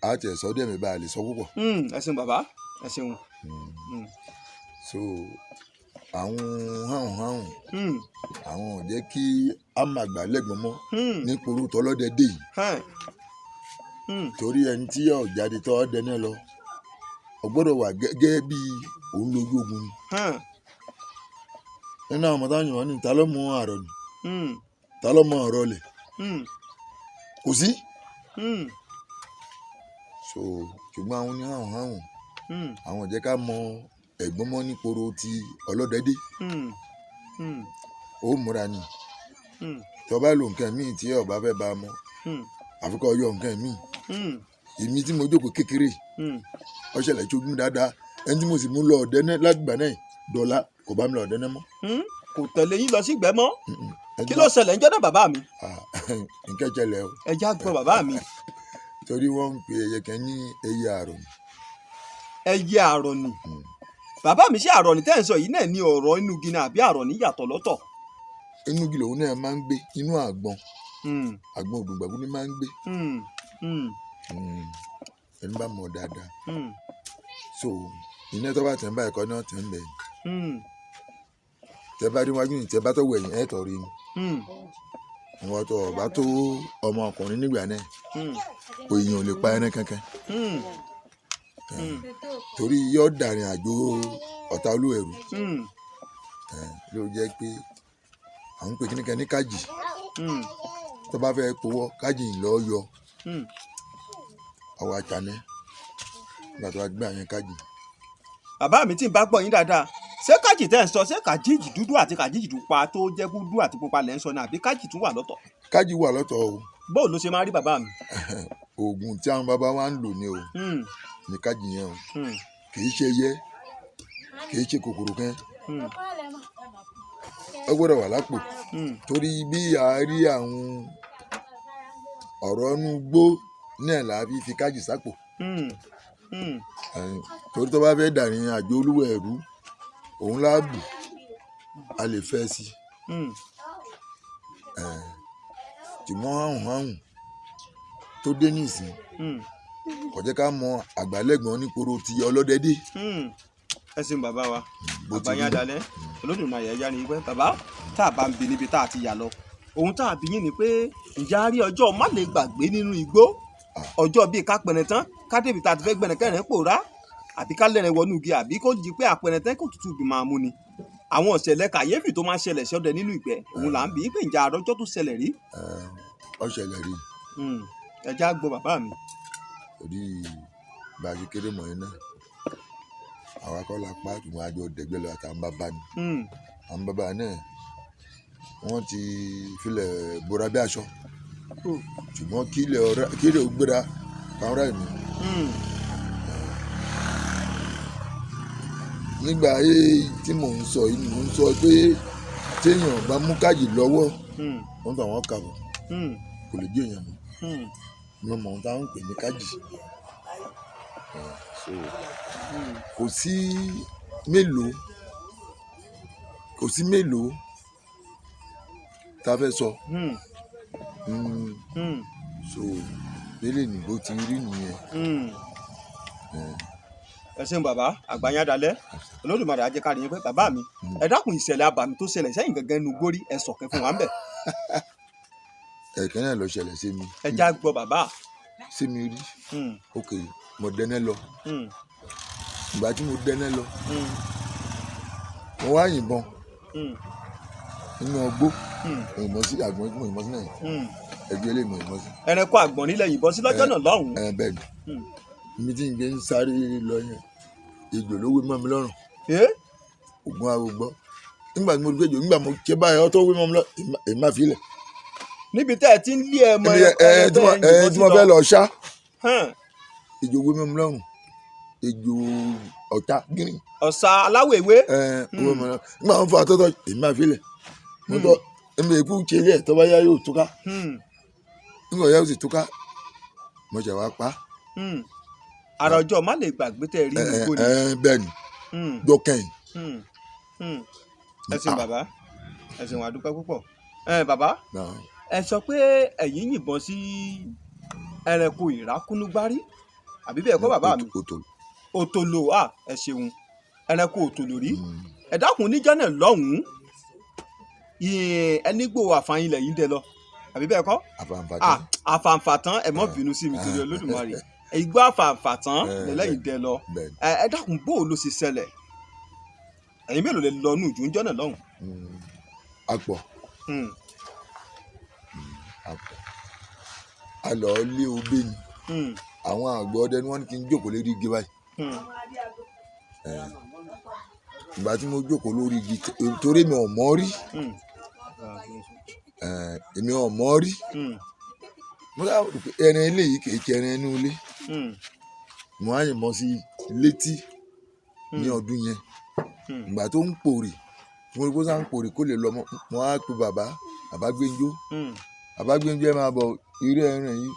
Speaker 2: a tẹ̀ sọ dẹ̀ mi bá a lè sọ púpọ̀.
Speaker 1: ẹ ṣeun bàbá ẹ ṣeun.
Speaker 2: so àwọn hàn àwọn ò jẹ́ kí a máa gbà lẹ́gbọ̀n mọ́ ní porú tọlọ́dẹ dé yìí torí ẹni tí yóò jáde tọ́ ọdẹ náà lọ ọ gbọ́dọ̀ wà gẹ́gẹ́ bí òun lójú ogun ni nínú àwọn ọmọdé àyànwó ni ta ló mọ àrọ ni ta ló mọ ọ̀rọ̀ lẹ̀ kò sí so ṣùgbọ́n àwọn oníhàn àwọn ò jẹ́ ká mọ ẹ̀gbọ́n mọ́ níporo ti ọlọ́dẹdé ó múra ni tọba lo nǹkan míì tí ọba fẹ́ bá a mọ́ àfikọ́ yọ nǹkan míì èmi tí mo jókòó kékeré ó ṣẹlẹ̀ tó gún dáadáa ẹni tí mo sì mú lọ ọ̀dẹ́ náà látìgbà náà dọ́là kò bá mi lọ ọ̀dẹ́ náà mọ́.
Speaker 1: kò tẹ̀lé yín lọ sí ìgbẹ́ mọ́ kí ló ṣẹlẹ̀ ń jọ́dọ̀ bàbá mi.
Speaker 2: nǹkan ṣẹlẹ̀ o.
Speaker 1: ẹ já gbọ́ bàbá mi.
Speaker 2: torí wọ́n ń pe ẹyẹ kan ní ẹyẹ àrọ̀.
Speaker 1: ẹyẹ àrọ̀nì bàbá mi ṣe àrọ̀nì tẹ́ ẹ̀ ń sọ yìí náà ní ọ̀rọ̀ inú igi náà àbí àrọ̀nì yàtọ̀ lọ́tọ̀.
Speaker 2: inú igi lòun náà máa ń gbé inú àgbọn òdùngbàgbọ́ ni máa ń gbé ẹni bá mọ̀ dáadáa so iná tó bá tẹ̀ ń bá ẹ̀kọ́ náà tẹ̀ ń bẹ̀ tẹ bá rí wájú ní tẹ bá tó wẹ̀yìn ẹ̀ tọ̀ rí ni àwọn tó ọba tó ọmọ ọkùnrin nígbà náà èèyàn ò lè pa ẹran kankan torí yóò dàrin àjò ọ̀tá olúwẹ̀rù ló jẹ́ pé àwọn pè kí nìkan ní kájì tó bá fẹ́ powó kájì ńlọ yọ àwọn àtànẹ́ nígbà tó bá gbé àyẹn kájì.
Speaker 1: bàbá mi tí ń bá gbọ́ yín dáadáa ṣé kájì tẹ́ ń sọ ṣé kàjíjì dúdú àti kàjíjì pupa tó jẹ́ dúdú àti pupa lẹ́ ń sọ náà àbí kájì tún wà lọ́tọ̀.
Speaker 2: kájì wà lọ́tọ̀ o.
Speaker 1: bóò ló ṣe máa rí bàbá mi.
Speaker 2: oògùn tí àwọn bàbá wa ń lò ní o ní kájì yẹn o kìí ṣe yẹ kìí ṣe kòkòrò kan ó gbọ́dọ̀ wà lápò torí bí a rí àwọn ọ̀rọ̀ inú gbó náà là á fi kájì sápò torí tó bá fẹ́ dàrin àjò olúwẹ̀rù òun láàbù a lè fẹ́ sí ṣùgbọ́n àhùn tó dé nísìn kò jẹ́ ká mọ àgbálẹ̀gbọ́n níporo ti ọlọ́dẹdẹ.
Speaker 1: ẹ ṣeun bàbá wa bàbá yín adalẹ Olódùmarè ẹ̀yà ni pé bàbá tá a bá ń bi níbi tá a ti yà lọ ohun tá a bí yín ni pé ǹjẹ́ a rí ọjọ́ má lè gbàgbé nínú igbó ọjọ́ bíi ká pẹ̀rẹ̀ tán ká débi tá a ti fẹ́ gbẹ̀rẹ̀ kẹrin pòórá àbí ká lẹ́rìn wọnú igi àbí kó jí pé àpẹẹrẹ tẹ́ kò tútù bí máa mú ni àwọn ìṣẹ̀lẹ̀ kàyéfì tó máa ń ṣẹlẹ̀ sọ́dẹ nínú ìgbẹ́ òun là ń bí pé ǹjẹ́ àrọ́jọ́ tó ṣẹlẹ̀ rí.
Speaker 2: ó ṣẹlẹ̀ rí.
Speaker 1: ẹ já gbọ́ bàbá mi.
Speaker 2: torí bá a ṣe kéré mọ̀ ẹ́ náà àwa kọ́ la pa àtùmọ̀ àjọ dẹ̀gbẹ́ lọ àtàwọn bàbá ni àwọn bàbá náà wọ́n ti filẹ̀ bora bí aṣọ ṣùgbọ́n kí ilẹ̀ ò gbéra káwọn ráì mi. nígbà ayé tí mò ń sọ yìí mò ń sọ pé téèyàn bá mú káàdì lọ́wọ́ wọ́n tàn wọ́n kà wọ́n kò lè jẹ́ èèyàn mọ́ wọ́n mọ̀ ohun táwọn ń pè ní káàdì kò sí mélòó tá a fẹ́ sọ so lélẹ̀ nìbó ti rí nìyẹn.
Speaker 1: ẹ ṣeun bàbá àgbáyé adalẹ Olódùmarè á jẹ́ ká rí yín pé bàbá mi ẹ dákun ìṣẹ̀lẹ̀ abàmì tó ṣẹlẹ̀ sẹ́yìn gangan nu gbórí ẹ sọ̀kẹ́ fún wa ń bẹ̀.
Speaker 2: ẹ̀kẹ́ náà lọ ṣẹlẹ̀ sí mi.
Speaker 1: ẹ já gbọ́ bàbá.
Speaker 2: sí mi rí ok mo dẹ́nẹ́ lọ ìgbà tí mo dẹ́nẹ́ lọ mo wá yìnbọn nínú ọgbó mo yìnbọn sí àgbọn mo yìnbọn sí náà ẹgbẹ́ ilé mo yìnbọn sí.
Speaker 1: ẹranko àgbọ̀n nílẹ̀ yìnbọn sí lọ́jọ́ náà lọ́hùn-ún.
Speaker 2: bẹ́ẹ̀ ni mi ti ń gbé ń sáré lọ yẹn ejò ló wé mọ́ mi lọ́rùn ògùn àwọn gbọ́ nígbà tí mo rí ejò nígbà mo ké báyìí ọtọ́ wé mọ́ mi lọ́rùn èmi máa fi lẹ̀.
Speaker 1: níbi tẹ́ ẹ ti ń lé ẹ mọ
Speaker 2: tí mo fẹ́ lọ ṣá ejò wé mọ́ mi lọ́rùn ejò ọ̀tá gírin.
Speaker 1: ọ̀sà aláwọ̀ ewé.
Speaker 2: nígbà wọn fọ àtọ́tọ́ èmi máa fi lẹ̀ mo tọ́ èmi èkú ṣe ilé ẹ̀ tọ́ bá yá yóò túká nígbà yá yóò sì túká mo ṣẹ̀ wá pa.
Speaker 1: àrà ọjọ́ má lè gbàgbé tẹ́ rí ìlú gbòdì.
Speaker 2: bẹ́ẹ̀ ni dọ́kẹ́yìn.
Speaker 1: ẹ ṣeun bàbá ẹ ṣeun àdúpẹ́ púpọ̀. bàbá ẹ sọ pé ẹ̀yin yìnbọn sí ẹranko ìrákúnúgbárí àbí bẹ́ẹ̀ kọ́ bàbá mi. òtòlò ẹ ṣeun ẹranko òtòlò rí ẹ dákun níjọ́ náà lọ́hùn-ún ẹnigbó àfààyàn ilẹ̀ yìí ń dẹ lọ àbí bẹ́ẹ̀ kọ́. àfàǹfà tán ẹ mọ́ bínú sí mi torí Olódùmarè ìgbó àfàǹfà tán lẹ́lẹ́yìn dẹ lọ ẹ dákun bó ló ṣe ṣẹlẹ̀ ẹ̀yin mélòó lè lọ nù ìjọ náà lọ́hùn.
Speaker 2: àpọ̀ a lọ lé obé ni àwọn àgbọ̀ ọdẹ ni wọ́n ní kí n jókòó lórí igi báyìí ìgbà tí mo jókòó lórí igi torí mi ò mọ̀ rí èmi ò mọ̀ rí mo dá ẹran eléyìí kì í ṣe ẹran inú ilé mo á yìnbọn sí létí ní ọdún yẹn ìgbà tó ń pòrè tí mo rí kó sá ń pòrè kó lè lọ mo á pe bàbá Gbénjó ẹ máa bọ̀ irú ẹran yìí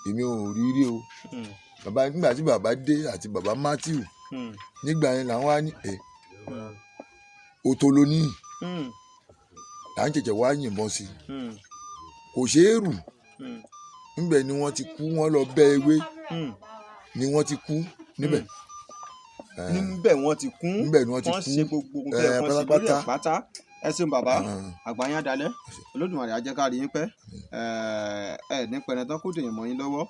Speaker 2: èmi ò rí rí o bàbá nígbà tí bàbá dé àti bàbá Matthew nígbà yẹn làwọn á ní òtòló ní là ń jẹjẹ wá yìnbọn sí kò ṣeé rù níbẹ̀ ni wọ́n ti kú wọ́n lọ bẹ́ ewé ni wọ́n ti kú níbẹ̀.
Speaker 1: níbẹ̀ wọ́n ti kún wọ́n ṣe gbogbo ohun tó yẹ kán ṣe lórí ẹ̀ pátá. Ẹ ṣeun bàbá àgbáyé adalẹ́ Olódùmarè á jẹ́ ká rí yín pẹ́ ẹ ní pẹrẹ tán kó dèèyàn mọ́ yín lọ́wọ́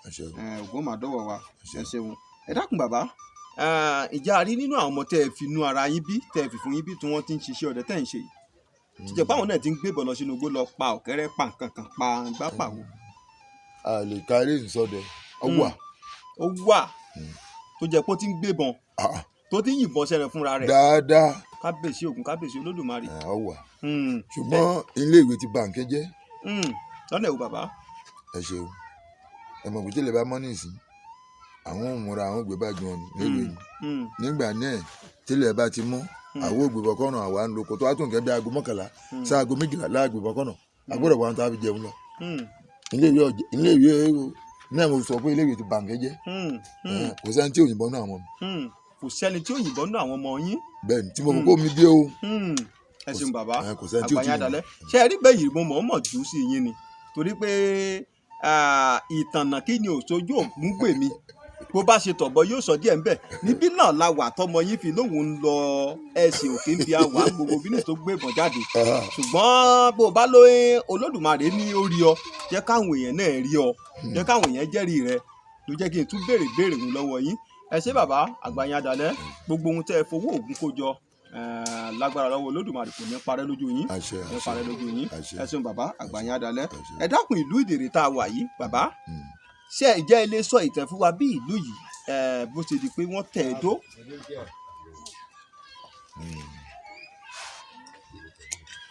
Speaker 1: ògùn máa dọ́wọ́ wa ẹ ṣeun. Ẹ dákun bàbá ìjà rí nínú àwọn ọmọ tẹ́ ẹ fi inú ara yín bí tẹ́ ẹ fi fún yín bí tí wọ́n ti ń ṣiṣẹ́ ọdẹ tẹ́ ẹ ń ṣe yìí tìjẹ́ báwọn náà ti ń gbébọn lọ sínú igbó lọ pa ọ̀kẹ́rẹ́ pa nǹkan kan pa gbá pàwọ́.
Speaker 2: a lè kárí ìsọdẹ ó wà
Speaker 1: tó jẹ́ pé ó ti ń gbébọn tó ti ń yìnbọn sẹ́rẹ̀ fúnra rẹ̀
Speaker 2: dáadáa
Speaker 1: kábíyèsí Ògún kábíyèsí Olódùmarè.
Speaker 2: ó wà ṣùgbọ́n ilé ìwé ti bà ń kẹ́jẹ́.
Speaker 1: lọ́nà ìwò bàbá.
Speaker 2: ẹ ṣeun ẹ mọ̀ pé tí ilẹ̀ bá mọ́ nísìn àwọn òmùra àwọn ògbé bá gbọ́n nílùú yìí nígbà náà tí ilẹ̀ bá ti mọ́ àwọn ògbé bọ́kọ́nà àwa ń lo kó tó wá tó nǹkan bí aago 11 sí aago 12 láàgbé bọ́kọ́nà agbọ́dọ̀ wà ń tó a fi jẹun lọ. ilé ìwé náà mo sọ pé ilé ìwé ti bà ń kẹ́jẹ́ kò sẹ́ni tí òyìnbó náà mọ̀ mi.
Speaker 1: kò sẹ́ni tí òyìnbó náà àwọn ọmọ yín.
Speaker 2: bẹ́ẹ̀ni tí mo kókó mi dé o.
Speaker 1: ẹ ṣeun bàbá àgbáyé adalẹ́ ṣe é rí bẹ́ẹ̀ yìí mo mọ̀ jù sí yín ni torí pé ìtànà kí ni òṣojú ògún gbè mí bó bá ṣe tọ̀bọ̀ yóò sọ díẹ̀ ńbẹ̀ níbí náà la wà tọmọ yín fi lóhùn ń lọ ẹ̀sìn òkè ń bi àwà gbogbo bínú tó gbé ìbọn jáde ṣùgbọ́n bó o bá lóyún Olódùmarè ní ó rí ọ jẹ́ káwọn èèyàn náà rí ọ jẹ́ káwọn èèyàn jẹ́rìí rẹ ló jẹ́ kí n tún béèrè wọn lọ́wọ́ yín. Ẹ ṣé bàbá àgbáyé adalẹ́ gbogbo ohun tẹ́ ẹ fowó Ògún kó jọ lágbára lọ́wọ́ Olódùmarè kò ní parẹ́ lójú yín ní parẹ́ lójú yín. Ẹ ṣeun bàbá àgbáyé adalẹ́. Ẹ dákun ìlú Ìdèrè tá a wà yìí bàbá ṣé ìjẹ́ ilé sọ ìtàn fún wa bí ìlú yìí bó ṣe di pé wọ́n tẹ̀ ẹ́ dó.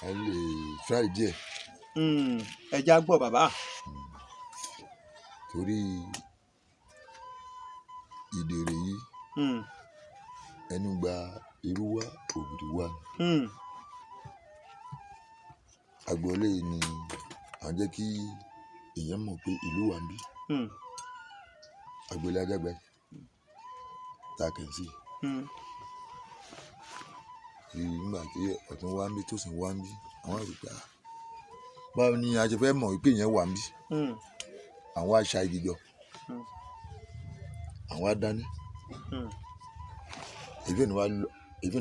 Speaker 2: a lè try díẹ̀.
Speaker 1: ẹ já gbọ́ bàbá.
Speaker 2: torí Ìdèrè yìí ẹnu gba irú wa ògiri wa agboolé yìí ni à ń jẹ́ kí èèyàn mọ̀ pé ìlú wa ń bí agboolé Ajágbá tá a kàn sí nígbà tí ọ̀tún wá ń bí tòsí wá ń bí àwọn àti pé báwo ni a ṣe fẹ́ mọ̀ pé èèyàn wà ń bí àwọn àṣà igi jọ àwọn adáni èyí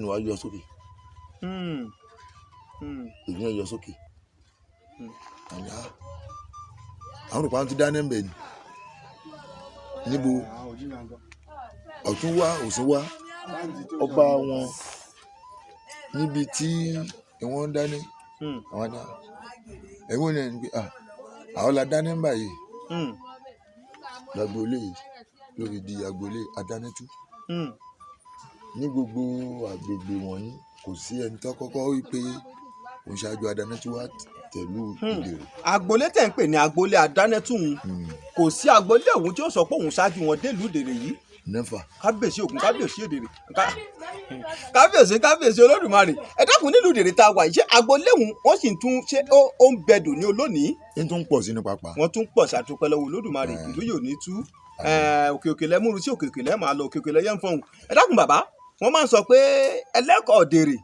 Speaker 2: ni wàá yọ sókè èyí ni yọ sókè àwọn olùkọ́ àwọn ti dáná ń bẹ̀ ni níbo ọ̀tún wá òsì wá ọba wọn níbi tí wọ́n ń dáná àwọn adá ẹ̀wọ̀n ni ẹni pé àwọn la dáná ń báyìí lágboolé yìí ló fi di agboolé adánítú ní gbogbo àgbègbè wọ̀nyí kò sí ẹni tó kọ́kọ́ wí pé òun ṣáájú adánítú wá tẹ̀lú Ìdèrè.
Speaker 1: agboolé tẹ̀ ń pè ní agboolé adánítú kò sí agboolé òun tí ó sọ pé òun ṣáájú wọn délùú Ìdèrè yìí.
Speaker 2: nẹ́fà.
Speaker 1: kábíyèsí Ògún kábíyèsí Ìdèrè kábíyèsí Olódùmarè ẹ dákun nílùú Ìdèrè tá a wà yìí ṣé agboolé òun wọ́n sì tún ṣe ó ń bẹ̀dù ní olónìí.
Speaker 2: ń tún pọ̀ sí ní pápá.
Speaker 1: wọ́n tún pọ̀ ṣàtúpẹ́ lọ́wọ́ Olódùmarè ìlú yóò ní tú òkè lẹ́múru sí òkè lẹ́ máa lọ òkè lẹ́yẹ̀ ń fọ̀hún. ẹ dákun bàbá wọ́n máa ń sọ pé ẹlẹ́kọ̀ọ́ Ìdèrè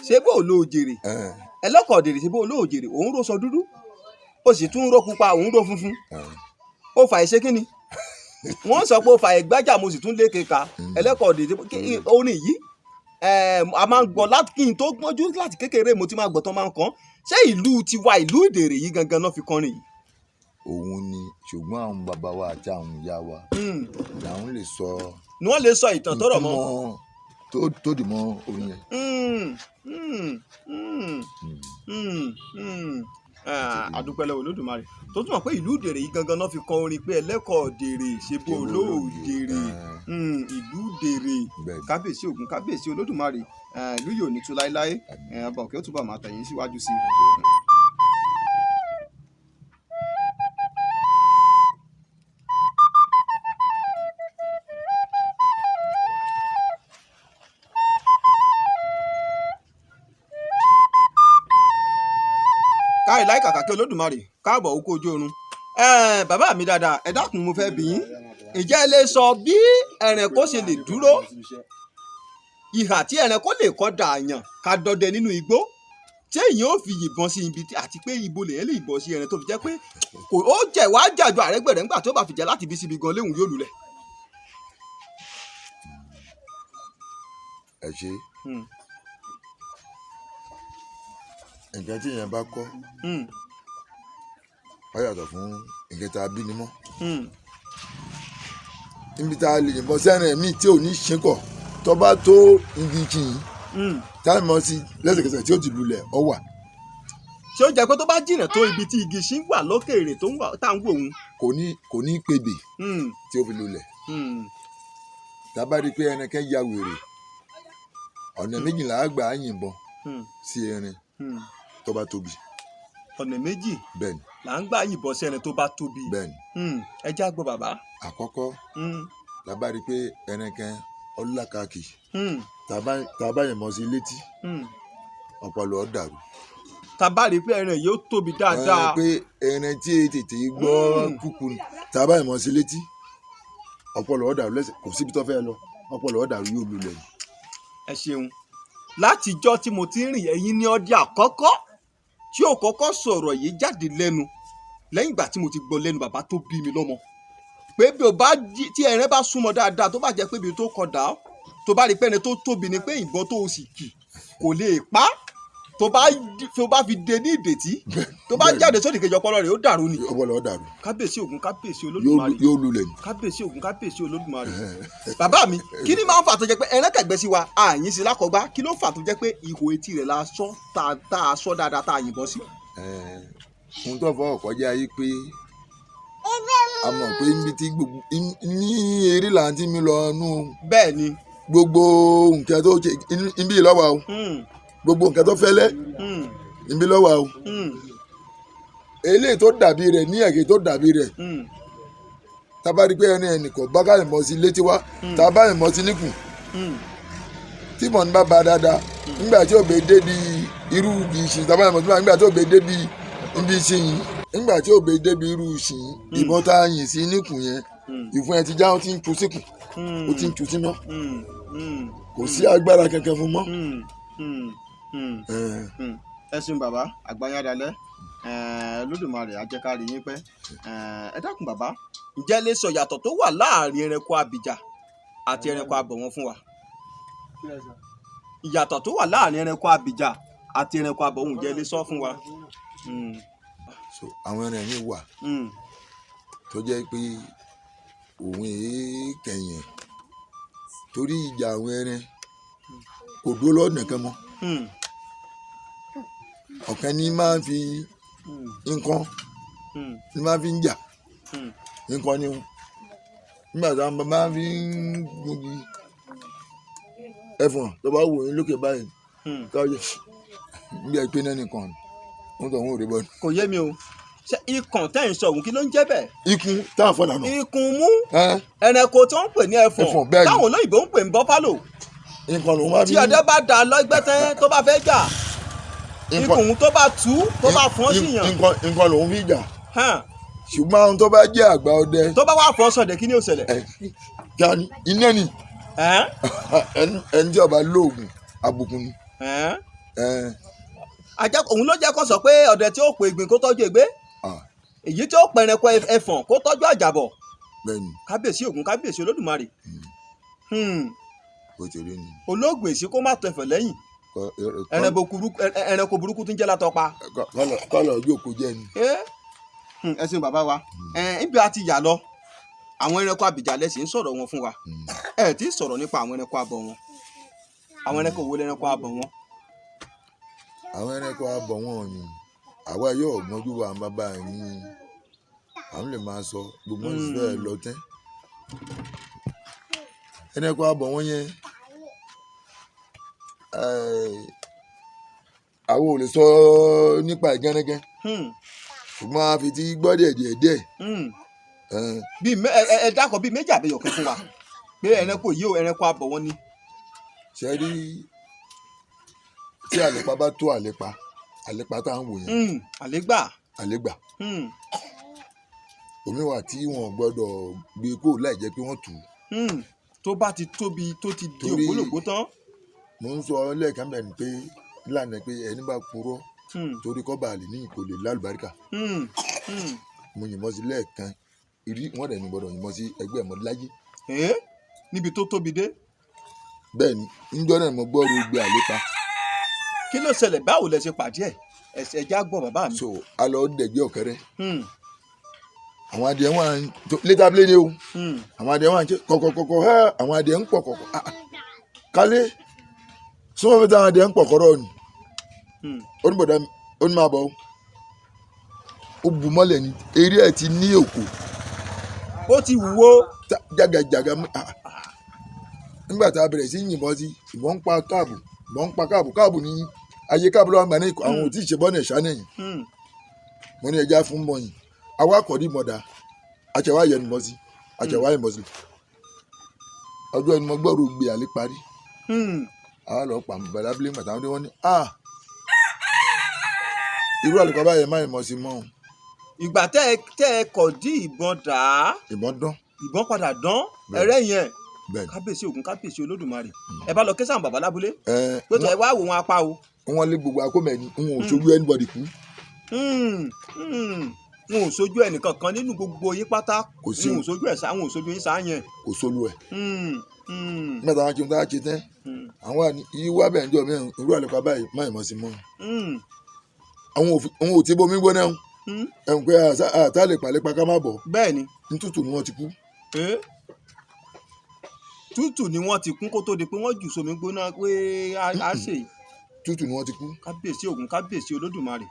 Speaker 1: ṣé bó o lóò jèrè ẹlẹ́kọ̀ọ́ Ìdèrè ṣé bó o lóò jèrè òun ró sọ dúdú ó sì tún ró pupa òun ró funfun ó fà ìṣe kínni wọ́n sọ pé ó fà ìgbájà mo sì tún lé keka ẹlẹ́kọ̀ọ́ Ìdèrè orin yìí a máa ń gbọ́ láti kí n tó gbọ́njú láti kékeré mo ti máa gbọ́ tán máa ń kàn ṣé ìlú tiwa ìlú Ìdèrè yìí gangan náà fi kọrin yìí.
Speaker 2: òun ni ṣùgbọ́n àwọn bàbá wa àti àwọn ìyá wa làwọn lè sọ.
Speaker 1: ni wọ́n lè sọ ìtàn tó rọ̀ mọ́.
Speaker 2: tó dì mọ́ orin yẹn.
Speaker 1: àdúpẹ́ lọ́wọ́ Olódùmarè tó túmọ̀ pé ìlú Ìdèrè yìí gangan náà fi kọ orin pé ẹlẹ́kọ̀ọ́ Ìdèrè ṣe bó olóòjèrè ìlú Ìdèrè kábíyèsí Ògún kábíyèsí Olódùmarè ìlú yóò ní tú láéláé ọba òkè ó túbọ̀ máa tẹ̀yìn síwájú sí i. káì láì kàkà kí Olódùmarè káàbọ̀ okó ojú oorun bàbá mi dáadáa ẹ dákun mo fẹ́ bi yín ǹjẹ́ ẹ lè sọ bí ẹranko ṣe lè dúró ìhà tí ẹranko lè kọ́ da àyàn ká dọdẹ nínú igbó tí èyí ò fi yìnbọn sí ibi àti pé ibo lèyẹn lè yìnbọn sí ẹran tó fi jẹ́ pé kò ó jẹ́ wàá jàjọ àrẹ́gbẹ̀rẹ̀ nígbà tó bá fi jẹ́ láti bí síbi gan léhùn yóò lulẹ̀.
Speaker 2: ẹ ṣe nǹkan tí èèyàn bá kọ́ ó yàtọ̀ fún nǹkan tá a bí ni mọ́ níbi tá a lè yìnbọn sẹ́rìn míì tí ò ní ṣínkọ̀ tó bá tó igi kìí táwọn mọ̀ sí lẹ́sẹ̀kẹsẹ̀ tí ó ti lulẹ̀ ọ wà.
Speaker 1: ṣé ó jẹ́ pé tó bá jìnnà tó ibi tí igi ṣì ń wà lókèèrè tó ń wà tá à ń wò òun.
Speaker 2: kò ní pebè tí ó fi lulẹ̀ tá a bá rí i pé ẹnikẹ́ni ya wèrè ọ̀nà méjìlá àgbà á yìnbọn sí erin tó bá tóbi.
Speaker 1: ọ̀nà méjì
Speaker 2: bẹ́ẹ̀ni
Speaker 1: là ń gbà yìnbọn sí erin tó bá tóbi.
Speaker 2: bẹ́ẹ̀ni
Speaker 1: ẹ já gbọ́ bàbá.
Speaker 2: àkọ́kọ́ la bá rí i pé ẹnikẹ́ni ọlákàkì tá a bá yìnbọn sí létí ọpọlọ ó dàrú.
Speaker 1: tá a bá rí i pé ẹran yìí ó tóbi dáadáa.
Speaker 2: pé ẹran tí tètè gbọ́ kúkú ni tá a bá yìnbọn sí létí ọpọlọ ó dàrú lẹ́sẹ̀ kò síbi tó fẹ́ lọ ọpọlọ ó dàrú yóò lulẹ̀.
Speaker 1: ẹ ṣeun látijọ́ tí mo ti ń rìn ẹ̀yin ní ọdẹ àkọ́kọ́ tí ò kọ́kọ́ sọ̀rọ̀ yìí jáde lẹ́nu lẹ́yìn ìgbà tí mo ti gbọ́ lẹ́nu bàbá tó bí mi lọ́mọ pé bí o bá tí ẹran bá súnmọ́ dáadáa tó bá jẹ́ pé ibi tó kọdà ó tó bá rí pé ẹni tó tóbi ni pé ìbọn tó o sì kì kò lè pa tó bá fi de ní ìdètí tó bá jáde sódì kejì ọpọlọ rẹ̀ ó dàrú ni.
Speaker 2: ọpọlọ ó dàrú.
Speaker 1: kábíyèsí Ògún kábíyèsí Olódùmarè
Speaker 2: yóò lulẹ̀ ni.
Speaker 1: kábíyèsí Ògún kábíyèsí Olódùmarè. bàbá mi kí ni máa ń fà tó jẹ́ pé ẹran kẹ̀gbẹ́ sí wa àyìn sí lákọ̀ọ́gbá kí ló fà tó jẹ́ pé ihò etí rẹ̀ la sọ tá a sọ dáadáa tá a yìnbọn sí.
Speaker 2: ohun tó fọ ọkọ jẹ́ ayé pé a mọ̀ pé níbi tí gbogbo ní eré là ń tí mi lọ nú.
Speaker 1: bẹ́ẹ̀ ni.
Speaker 2: gbogbo nǹkan tó ṣe ibi ìlọ́wà o gbogbo nǹkan tó fẹ́lẹ́ ibi ìlọ́wà o eléyìí tó dàbí rẹ̀ ní ẹ̀kẹ́ tó dàbí rẹ̀ tábàrí pé ẹnìkan bá ká ìmọ̀ sí létí wá tábà ìmọ̀ sí níkùn tí mọ̀ ní bá ba dáadáa nígbà tí òbí débi irú ìsìn tábà ìmọ̀ sí nígbà tí òbí débi ibi ìsìn nígbà tí òbí débi irú ìsìn ìbọn tá a yìn sí níkùn yẹn ìfun ẹ ti já ó ti ń tu síkùn ó ti ń tu síná kò sí agbára kankan fún mọ́.
Speaker 1: ẹ ṣeun bàbá àgbáyádalẹ̀ Olódùmarè á jẹ́ ká rí yín pẹ́ ẹ dákun bàbá ǹjẹ́ lè sọ ìyàtọ̀ tó wà láàrin ẹranko abìjà àti ẹranko abọ̀wọ́n fún wa ìyàtọ̀ tó wà láàrin ẹranko abìjà àti ẹranko abọ̀wọ́n ǹjẹ́ lè sọ fún wa.
Speaker 2: so àwọn ẹran mi wà tó jẹ́ pé òun èé kẹ̀yìn torí ìjà àwọn ẹran kò dúró lọ́dún kan mọ́ ọ̀kan ní máa ń fi nǹkan ní máa fi ń jà nǹkan ni wọn nígbà tí wọn máa fi ń gungi ẹfọn tó bá wò ó lókè báyìí káwé níbi ẹ pé náà nìkan wọn tó wọn ò rí bọ́ọ̀lù.
Speaker 1: kò yé mi o ṣé ikùn tẹ́ ń sọ òun kí ló ń jẹ́ bẹ́ẹ̀.
Speaker 2: ikùn táwọn fọlá nù.
Speaker 1: ikùn mú ẹranko tó ń pè ní ẹfọ̀n táwọn olóyìnbó ń pè ní bọ́fálò
Speaker 2: nǹkan lòun máa fi.
Speaker 1: tí ọdẹ bá dà lọ́gbẹ́ tẹ́ tó bá fẹ́ jà ikùn tó bá tú tó bá fọ́n síyàn.
Speaker 2: nǹkan lòun fi jà ṣùgbọ́n àwọn tó bá jẹ́ àgbà ọdẹ.
Speaker 1: tó bá wà fọ́n sọ̀dẹ̀ kí ni ó ṣẹlẹ̀.
Speaker 2: kíáni iná ni ẹni tí ọba lóògùn àbùkù ni.
Speaker 1: òun ló jẹ́ kó sọ pé ọdẹ tí ó pè ìgbín kó tọ́jú ègbé èyí tí ó pẹ̀rẹ̀kọ ẹfọ̀n kó tọ́jú àjàbọ̀ kábíyèsí Ògún kábíyèsí Olódùmarè olóògùn èsì kó má tẹ̀fẹ̀ lẹ́yìn ẹranko burúkú tí ń jẹ́ látọpa.
Speaker 2: kọ́lọ̀ ojú òkú jẹ́ ni.
Speaker 1: ẹ ṣeun bàbá wa níbi àti yà lọ àwọn ẹranko abìjà lẹ́sìn ń sọ̀rọ̀ wọn fún wa ẹ tí ì sọ̀rọ̀ nípa àwọn ẹranko abọ̀ wọn àwọn ẹranko wo lẹranko abọ̀ wọn.
Speaker 2: àwọn ẹranko abọ̀ wọn ni àwa yóò gbọ́njú wa bàbá mi àwọn lè máa sọ gbogbo ìfẹ́ lọ tẹ́ ẹranko abọ̀ wọn yẹn àwọn ò lè sọ nípa ìgánagán ṣùgbọ́n a fi ti gbọ́ díẹ̀.
Speaker 1: bí ẹ dákọ̀ bíi méjì àbẹ̀yọ̀ kan fún wa pé ẹranko yìí ò ẹranko abọ̀ wọn ni.
Speaker 2: ṣe rí tí àlépa bá tó àlépa tá à ń wò yẹn.
Speaker 1: àlégbà.
Speaker 2: omi wà tí wọn gbọ́dọ̀ gbé kó láì jẹ́ pé wọ́n tù ú.
Speaker 1: tó bá ti tóbi tó ti di ògbólógbó tán.
Speaker 2: mo ń sọ lẹ́ẹ̀kan bẹ́ẹ̀ ni pé nílànà pé ẹni bá purọ́ torí kọ́ bá lè ní kò lè lálùbáríkà. mo yìnbọn sí lẹ́ẹ̀kan rí wọ́n dẹ̀ ní gbọ́dọ̀ yìnbọn sí ẹgbẹ́ ẹ̀mọ́dé láyé.
Speaker 1: níbi tó tóbi dé.
Speaker 2: bẹ́ẹ̀ ni níjọ́ náà mo gbọ́ rògbé àlépa.
Speaker 1: kí ló ṣẹlẹ̀ báwo lẹ ṣe pàdé ẹ̀ ẹ̀já gbọ́ bàbá mi.
Speaker 2: so a lọ dẹ̀gbẹ́ ọ̀kẹ́rẹ́. àwọn adìẹ wọn létà bílẹ̀ ni o. àwọn adìẹ wọn kọ̀kọ̀kọ̀kọ̀ àwọn adìẹ ń pọ̀ kọ̀kọ̀ kálé súnmọ́ mi táwọn adìẹ ń pọ̀ kọ́rọ́ ni. ó ní bọ̀dá ó ní máa bọ̀ ó bù mọ́lẹ̀ ní eré ẹ̀ ti ní òkò.
Speaker 1: ó ti wúwo.
Speaker 2: jágajàga nígbà tá a bẹ̀rẹ̀ sí yìnbọn sí ìbọn ń pa káàbù káàbù ní ayé káàbù lọ́wọ́ àgbà ní àwọn ò tí ì ṣe bọ́ọ̀nù ẹ̀ṣá nẹ̀yìn. mo ní ẹja fún mọ́yìn àwa kọ̀ọ̀dí mọ̀dà àṣẹwà yẹn mọ̀ sí àṣẹwà yẹn mọ̀ sí ọjọ́ ẹni mo gbọ́rọ̀ gbé àlè parí. àwa lọ pa bàbá abúlé mọ̀tà wọn ní irú àlùkò báyẹn má yẹn mọ̀ sí mọ́.
Speaker 1: ìgbà tẹ́ ẹ kọ̀dí ìbọn dà á.
Speaker 2: ìbọn dán.
Speaker 1: ìbọn padà dán ẹrẹ́ yẹn. kábíyèsí Ògún kábíyèsí Olódùmarè ẹ bá lọ kẹsàn bàbá lábúlé pé tó ẹ wá wò wọn apá o.
Speaker 2: wọn lé gbogbo akómẹ ni wọn ò sojú anybody kú.
Speaker 1: wọn ò sojú ẹnìkan kan nínú gbogbo yín pátá.
Speaker 2: kò sí
Speaker 1: wọn ò sojú ẹ sá wọn ò sojú yín sá yẹn.
Speaker 2: kò sólú ẹ. mẹ́ta wọn kí n tá a ṣe tán àwọn ìwà bẹ́ẹ̀ ń jọ mẹ́rin irú àlùkò báyìí má ì mọ̀ sí mọ́. àwọn ò tí bomi gbóná ẹ̀hún pé àtà lè pàlépa ká má bọ̀.
Speaker 1: bẹ́ẹ̀ni.
Speaker 2: nítutù ni wọ́n ti kú.
Speaker 1: tútù ni wọ́n ti kún kó tó di pé wọ́n jù sómi gbóná pé a ṣe.
Speaker 2: tútù ni wọ́n ti kú.
Speaker 1: kábíyèsí Ògún kábíyèsí Olódùmarè.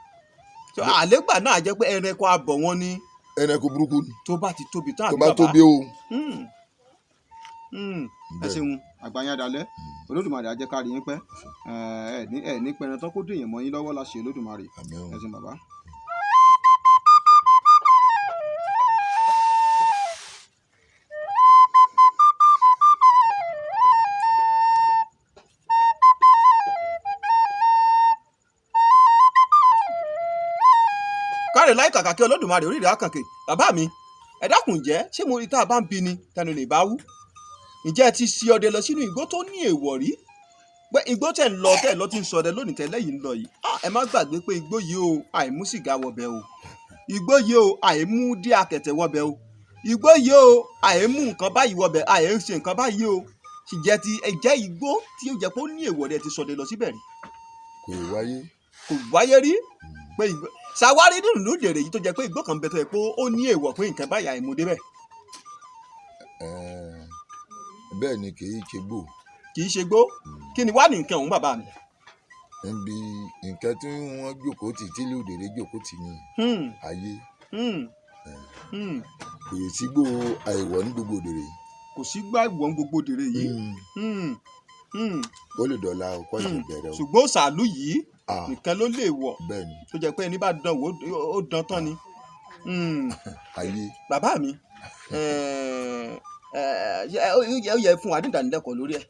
Speaker 1: àlégbà náà jẹ́ pé ẹranko abọ̀ wọn ni.
Speaker 2: ẹranko burúkú ni.
Speaker 1: tó bá ti tóbi tán
Speaker 2: àbí bàbá. tó bá tóbi o.
Speaker 1: ẹ ṣeun àgbáyé adalẹ Olódùmarè á jẹ́ ká rí yín pẹ́ ẹ ní pẹran tán kó dèèyàn mọ́ yín lọ́wọ́ láṣẹ Olódùmarè. ẹ ṣeun bàbá. káre láì kàkà kí Olódùmarè orí rẹ̀ àkànkè bàbá mi ẹ dákun jẹ́ ṣé mo rí tá a bá ń bi ni tẹnu lè bá wú ǹjẹ́ ẹ ti ṣi ọdẹ lọ sínú igbó tó ní èèwọ̀ rí pé igbó tẹ̀ ń lọ tẹ̀ lọ ti ń sọdẹ lónìí tẹ́lẹ̀ yìí ń lọ yìí ẹ má gbàgbé pé igbó yìí o àìmú sìgá wọbẹ̀ o igbó yìí o àìmú dí akẹ̀tẹ̀ wọbẹ̀ o igbó yìí o àìmú nǹkan báyìí wọbẹ̀ àìṣe nǹkan báyìí o ṣìjẹ́ ti ẹ̀jẹ̀ igbó tí ó jẹ́ pé ó ní èèwọ̀ rẹ̀ ti sọdẹ lọ síbẹ̀ rí. kò wáyé rí pé igbó ṣàwárí nínú ìlú Ìdèrè yìí tó jẹ́ pé igbó kan bẹ tó yẹ pé ó ní èèwọ̀ pé nǹkan báyìí àìmú débẹ̀.
Speaker 2: bẹ́ẹ̀ ni kì í ṣe gbó.
Speaker 1: kì í ṣe gbó kí ni wá ní nǹkan ọ̀hún bàbá mi.
Speaker 2: níbi nǹkan tí wọ́n jókòó tì tí ìlú Ìdèrè jókòó tì ní ayé kò yẹ sígbó àìwọ̀ ní gbogbo Ìdèrè yìí.
Speaker 1: kò sígbó àìwọ̀ ní gbogbo Ìdèrè yìí.
Speaker 2: ó lè dọ̀la ọkọ ìbẹ̀rẹ̀ o.
Speaker 1: ṣùgbọ́n sàlú yìí nìkan ló lè wọ̀ tó jẹ́ pé ẹni bá dán wò ó dán tán ni.
Speaker 2: ayé.
Speaker 1: bàbá mi ó yẹ fún wa ní ìdánilẹ́kọ̀ọ́ lórí ẹ̀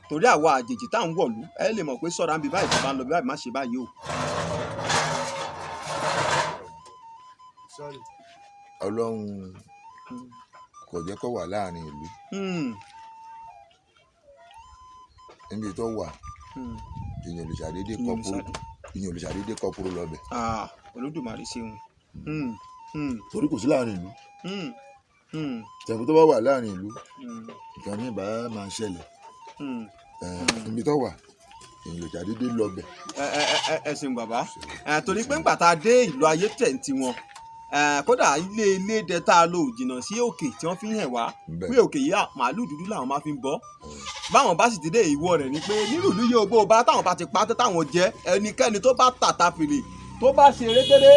Speaker 1: torí àwa àjèjì tá à ń wọ̀lú ẹ lè mọ̀ pé sọ́ra ń bí báyìí bàbá ń lọ bí báyìí má ṣe báyìí o.
Speaker 2: Ọlọ́run kò jẹ́ kó wà láàrin ìlú níbi tó wà èèyàn lè ṣàdédé kọ́ kúrò lọ́bẹ̀.
Speaker 1: Olódùmarè ṣeun.
Speaker 2: torí kò sí láàrin ìlú tẹ̀kú tó bá wà láàrin ìlú nǹkan ní ìbá máa ń ṣẹlẹ̀ níbi tó wà èèyàn lè ṣàdédé lọ́bẹ̀.
Speaker 1: ẹ ṣeun bàbá torí pé ńgbà tá a dé ìlú ayé tẹ̀ ń tiwọn kódà ilé dẹ tá a lò jìnnà sí òkè tí wọ́n fi ń hẹ̀ wá pé òkè yìí màálù dúdú làwọn máa fi ń bọ́ báwọn bá sì ti dé ìwọ rẹ̀ ni pé nínú ìlú yìí bó bá táwọn bá ti pa tó táwọn jẹ ẹnikẹ́ni tó bá tàta fèrè tó bá ṣe erékeré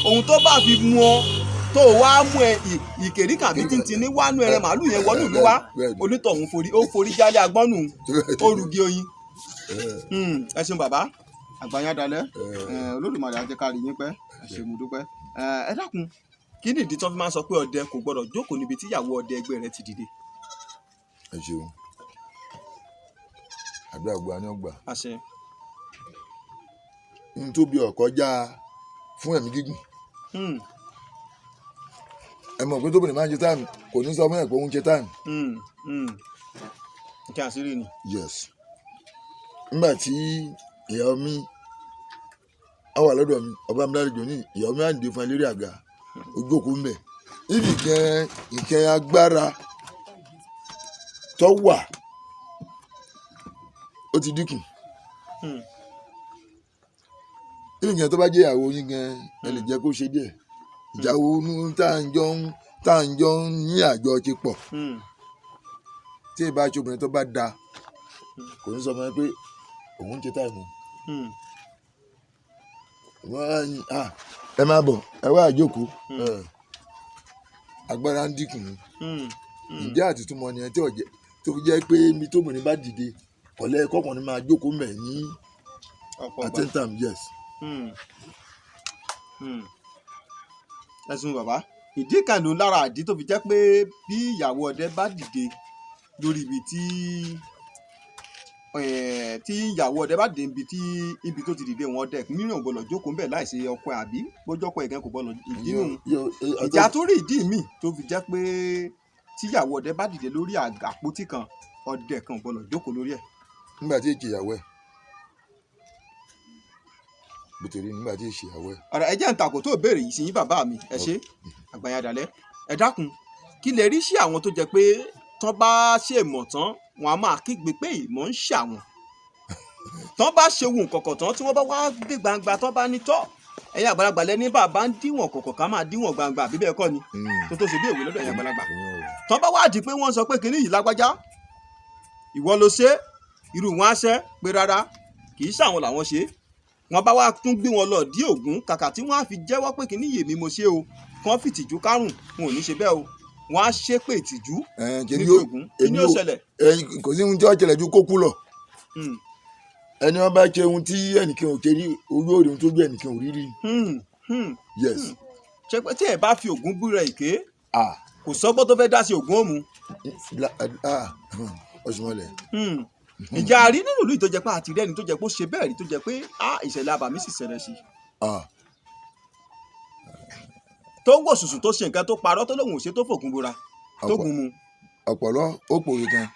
Speaker 1: ohun tó bá fi mú ọ tó wá mú ẹ ìkèrí kàbí títí ní wánú ẹrẹ màálù yẹn wọnú ìlú wa onítọ̀hún forí jálẹ̀ agbọ́nù orùgì oyin. ẹ ṣeun bàbá àgbáyé adalẹ Olódùmarè á jẹ́ ká rí yín pẹ́ ẹ ṣé mo dúpẹ́. ẹ dákun kí ni ìdí tí wọ́n fi máa ń sọ pé ọdẹ kò gbọdọ̀ jókòó níbi tí ìyàwó ọdẹ ẹgbẹ́ rẹ̀ ti dìde.
Speaker 2: ẹ ṣeun àdúrà gba ni ó gbà.
Speaker 1: àṣẹ.
Speaker 2: n tó bí ọkọjá fún ẹ̀mí gígùn ẹ mọ̀ pé tóbìnrin máa ń ṣe táìmù kò ní sọ fún ẹ̀ pé òun ṣe táìmù.
Speaker 1: kí àṣírí ni.
Speaker 2: yes nígbà tí ìyá mi á wà lọ́dọ̀ mi ọba mi lálejò ní ìyá mi á dìde fún ẹ lérí àga ojú òkú mbẹ̀ níbi ìkẹ́ agbára tó wà ó ti dínkù níbi ìkẹ́ tó bá jẹ́ ìyàwó yín gan ẹ lè jẹ́ kó ṣe díẹ̀ ìyàwó tá à ń jọ ní àjọṣepọ̀ tí ìbá aṣọ obìnrin tó bá da kò ní sọ fún ẹ pé òun ń ṣe táìmù ẹ máa bọ̀ ẹ wá àjókòó agbára ń dínkù ǹjẹ́ àtìtúmọ̀ ni ẹ tí ọ̀jẹ̀ tó fi jẹ́ pé mi tóbìnrin bá dìde ọ̀lẹ́ kọkùnrin máa jókòó mẹ́ ní attentam yes.
Speaker 1: ẹ̀sùn bàbá ìdí kan ló lára àdí tó fi jẹ́ pé bí ìyàwó ọdẹ bá dìde lórí ibi tí ìyàwó ọdẹ bá dé ibi tó ti dìde wọn ọdẹ mìíràn gbọ́dọ̀ jókòó ńbẹ̀ láìsí ọkọ ẹ̀ àbí bójú ọkọ ẹ̀ gan kò gbọ́dọ̀ ìdí nù ìjà tó rí ìdí míì tó fi jẹ́ pé tíyàwó ọdẹ bá dìde lórí àpótí kan ọdẹ kan gbọ́dọ̀ jókòó lórí ẹ̀.
Speaker 2: nígbà tí èkì ìyàwó ẹ̀ bùtẹ̀rì nígbà tí èkì ìyàwó ẹ̀.
Speaker 1: ọ̀rọ̀ ẹ jẹ́ ń takò tó béèrè yìí sí yín bàbá mi ẹ ṣe àgbàyàn àdàlẹ́ ẹ dákun kí lè rí sí àwọn tó jẹ́ pé tán bá ṣe mọ̀ tán wọn a máa kígbe pé ìmọ̀ ń ṣàwọn tán bá ṣe wù kọ̀kọ̀ tán tí wọ́n bá wá dé gbangba tán bá ní tọ́ ẹ̀yin àgbàlagbà lẹ́ni bàbá ń díwọ̀n kọ̀kọ̀ ká máa díwọ̀n gbangba àbí bẹ́ẹ̀ kọ́ ni tó ṣe bí èwe lọ́dọ̀ ẹ̀yin àgbàlagbà tán bá wá di pé wọ́n sọ pé kinní yìí lágbájá ìwọ ló ṣe irú wọn á ṣẹ́ pé rárá kì í ṣàwọn làwọn ṣe wọn bá wá tún gbé wọn lọ dí Ògún kàkà tí wọ́n á fi jẹ́wọ́ pé kinní yìí mi mo ṣe o kán fìtìjú kárùn wọn ò ní ṣe bẹ́ẹ̀ o wọn á ṣépè ìtìjú níbi Ògún kí ni ó ṣẹlẹ̀.
Speaker 2: kò sí ohun tí wọ́n ṣẹlẹ̀ ju kókú lọ ẹni wọn bá ṣe ohun tí ẹnìkan ò ṣe rí orí òde ohun tó gbé ẹnìkan ò rí rí. yes.
Speaker 1: ṣé pé tí ẹ bá fi Ògún búra èké kò sọ́gbọ́n tó fẹ́ dá sí Ògún òmu.
Speaker 2: ọ̀ṣunmọ̀lẹ̀.
Speaker 1: ìjà rí nínú ìlú tó jẹ́ pé àti rẹ́ni tó jẹ́ pé ó ṣe bẹ́ẹ̀ rí tó jẹ́ pé ìṣẹ̀lẹ̀ àbàmì sì ṣẹlẹ̀ sí. tó wò sùsù tó ṣe nǹkan tó parọ́ tó lóun ò ṣe tó fògùn búra tó gùn mu.
Speaker 2: ọ̀pọ̀lọ́ ó pòwe kan.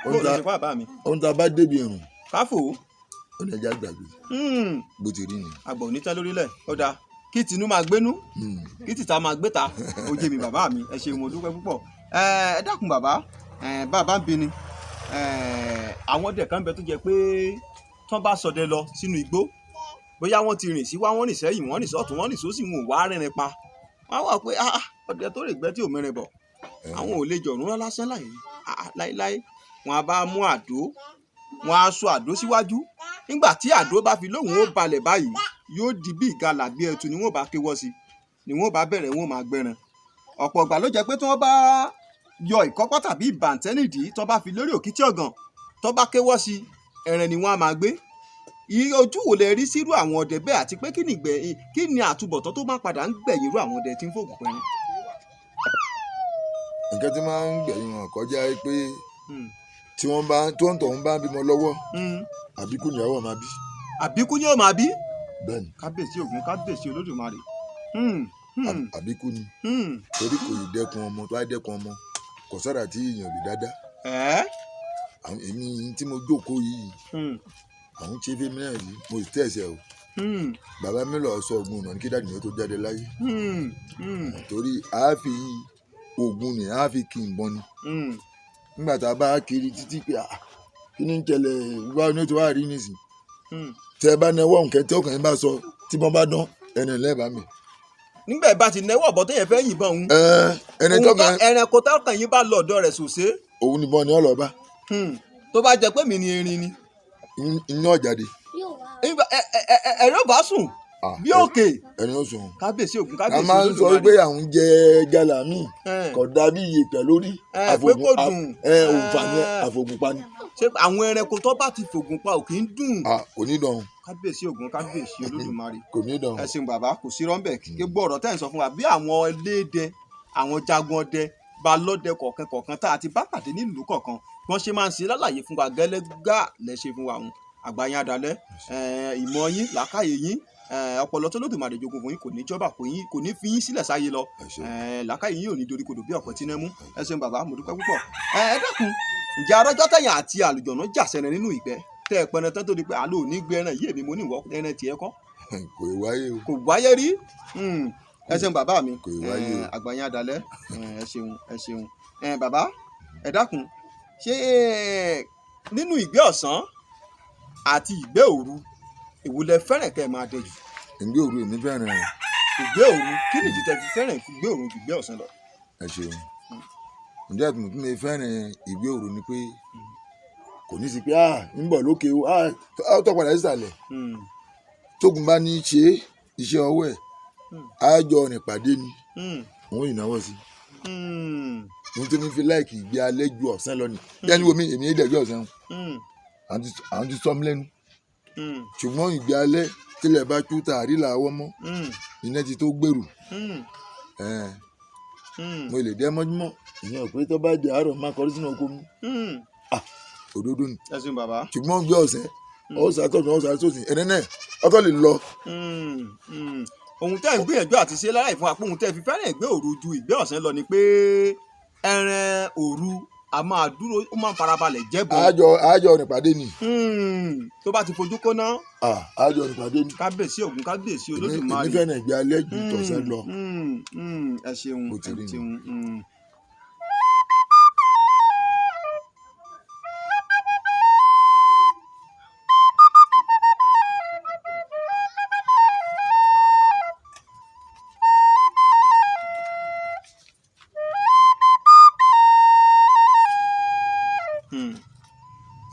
Speaker 1: bó ló ṣe fún àbá mi.
Speaker 2: ohun tá a bá débi ìrùn.
Speaker 1: káfò.
Speaker 2: ó ní ẹja gbàgbé. bó ti rí ni.
Speaker 1: àgbà òní tẹ́ lórílẹ̀ ó dáa kí tinú máa gbénú kí tìta máa gbéta ó jẹ́ mi bàbá mi ẹ ṣé mo dúpẹ́ púpọ̀ ẹ dákun bàbá bàbá ń bi ni àwọn ọdẹ kan bẹ tó jẹ́ pé tán bá ṣọdẹ lọ sínú igbó bóyá wọ́n ti rìn sí wá wọ́n rìn sẹ́yìn wọ́n rìn sọ́tún wọ́n rìn sósì wọn ò wá rìnrìn pa wọ́n wà pé ọdẹ tó rè gbẹ́ tí ò mẹ́rin bọ̀ àwọn ò lè jọ̀rún rán lásán láéláé wọn a bá mú àdó wọn a sọ àdó síwájú nígbà tí àdó bá fi lóhùn ó balẹ̀ báyìí yóò di bí ìgalà bí ẹtu ni wọ́n bá kéwọ́ sí ni wọ́n bá bẹ̀rẹ̀ wọ́n máa gbẹran ọ̀pọ̀ ìgbà ló jẹ́ pé tí wọ́n bá yọ ìkọ́kọ́ tàbí ìbàntẹ́nìdì tó bá fi lórí òkìtì ọ̀gàn tó bá kéwọ́ sí ẹ̀rẹ̀ ni wọ́n á máa gbé ojú wo lè rí sírú àwọn ọdẹ bẹ́ẹ̀ àti pé kí ni àtúbọ̀tán tó máa padà ń gbẹ̀yìn irú àwọn ọdẹ tí ń fògùn pẹ́rín.
Speaker 2: nǹkan tí máa ń gbẹ̀yìn wọn kọjá pé tí wọ́n bá tó ń tọ̀hún bá ń bímọ lọ́wọ́ àbíkú ni àwọn máa bí.
Speaker 1: àbíkú ni ó máa bí.
Speaker 2: bẹ́ẹ̀ni.
Speaker 1: kábíyèsí Ògún kábíyèsí Olódùmarè.
Speaker 2: àbíkú ni torí kò yìí dẹ́kun ọmọ tó á dẹ́kun ọmọ kò sára tí èèyàn lè dáadáa. èmi tí mo jókòó yìí àwọn tí fẹ́mi náà rí mo sì tẹ̀sẹ̀ o bàbá mi lọ sọ Ògún ìmọ̀ ní kí dáàdì mi tó jáde láyé torí àáfi Ògún ni àáfi kì í bọ́ ni nígbà tá a bá kiri títí pé kí ni ń tẹ̀lé wá ní tí wàá rí nísìn tẹ ẹ bá náwó nǹkan tí ọkùnrin bá sọ tí wọ́n bá dán ẹni lẹ́ẹ̀bá mi.
Speaker 1: nígbà bá ti náwó ọ̀bọ téèyàn fẹ́ yìnbọn òun ẹranko tọkàn yín bá lọ ọ̀dọ̀ rẹ̀ sòsé.
Speaker 2: òun nìbọn ni ọlọ́ba.
Speaker 1: tó bá jẹ pé mi ni erin ni.
Speaker 2: iná ọ̀jáde.
Speaker 1: ẹ̀rọ bá sùn bí òkè.
Speaker 2: ẹni ó sùn.
Speaker 1: kábíyèsí Ògún kábíyèsí
Speaker 2: Olódùmarè. a máa ń sọ pé àwọn jẹ gálà míì kò dàbí iyẹ̀pẹ̀ lórí àfògùnpa ni.
Speaker 1: ṣé àwọn ẹranko tó bá ti fògùn pa ò kì í dùn.
Speaker 2: kò ní dán.
Speaker 1: kábíyèsí Ògún kábíyèsí Olódùmarè.
Speaker 2: kò ní dán.
Speaker 1: ẹ ṣeun bàbá kò sí rọ́ńbẹ̀ kí gbọ́ ọ̀rọ̀ tẹ́ ẹ̀ ń sọ fún wa bí àwọn ẹlẹ́dẹ àwọn jagun ọdẹ balọ́dẹ kọ̀ọ̀kan tá a ti bá pàdé nílùú kọ̀ọ̀kan wọ́n ṣe máa ń ṣe lálàyé fún wa gẹ́lẹ́gà lẹ́ṣẹ̀ fún wa àwọn àgbáyé adalẹ́ ìmọ̀ yín làákàyè yín ọpọlọ tó Olódùmarè jogún fún yín kò ní jọba kò ní fi yín sílẹ̀ sáyé lọ làákàyè yín ò ní dorí kodò bí ọ̀pẹ tí náà mú ẹ ṣeun bàbá mo dúpẹ́ púpọ̀ ẹ dákun ǹjẹ́ arọ́jọ́ tẹ̀yìn àti àlùjọ̀nù jà sẹ́rẹ̀ nínú ìgbẹ́ tẹ́ ẹ pẹrẹ tán tó di pé àlọ́ ò ní gbé ẹran yìí èmi mo ní ìwọ ẹran tiẹ̀ kọ́
Speaker 2: kò wáyé o.
Speaker 1: kò wáyé rí ẹ ṣeun bàbá mi
Speaker 2: kò wáyé o.
Speaker 1: àgbàyàn adalẹ ẹ ṣeun bàbá ẹ dákun ṣé nínú ìgbẹ́ ọ̀sán àti ìgbẹ́ òru èwo lẹ fẹ́ràn kẹ́ ẹ máa dẹ jù.
Speaker 2: ìgbẹ́ òru èmi fẹ́ràn rẹ̀.
Speaker 1: ìgbẹ́ òru kí nìdí tẹ́ fi fẹ́ràn ìgbẹ́ òru ju ìgbẹ́ ọ̀sán lọ.
Speaker 2: ẹ ṣeun ǹjẹ́ àtúntò tí mo fẹ́ràn ìgbẹ́ òru ni pé kò ní sí pé ń bọ̀ lókè o tó padà sísàlẹ̀ tógun bá ní í ṣe iṣẹ́ ọwọ́ ẹ̀ àjọ rìn pàdé ni òun ìnáwó sí ohun tó ní fi láìkì ìgbé alẹ́ ju ọ̀sán lọ ni yẹnu omi èmi ìdẹ̀gbẹ́ ọ̀sán àwọn ti sọm lẹ́nu ṣùgbọ́n ìgbé alẹ́ tílẹ̀ bá tú tààrí làwọ́ mọ́ iná ti tó gbèrú mo lè dẹ́ mọ́júmọ́ ìyẹn ò pé tó bá di àárọ̀ máa kọrí sínú oko mi òdodo ni ṣùgbọ́n ìgbé ọ̀sẹ̀ ọ̀sà tọ̀sán ọ̀sà sósìn ẹ̀rẹ́ náà ọkọ̀ lè lọ.
Speaker 1: ohun tẹ́ ń gbìyànjú àti ṣe lára ìfún apóhun tẹ́ fi fẹ́ràn ìgbẹ́ òru ju ìgbẹ́ ọ̀sán lọ ni pé ẹran òru a máa dúró ó máa ń farabalẹ̀ jẹ́bọ̀.
Speaker 2: àjọ nípàdé ni.
Speaker 1: tó bá ti fojú kóná.
Speaker 2: àjọ nípàdé ni.
Speaker 1: kábíyèsí Ògún kábíyèsí Olódùmarè.
Speaker 2: èmi fẹ́ràn ìgbé alẹ́ ju tọ̀sán lọ.
Speaker 1: ẹ ṣeun ẹ ṣeun.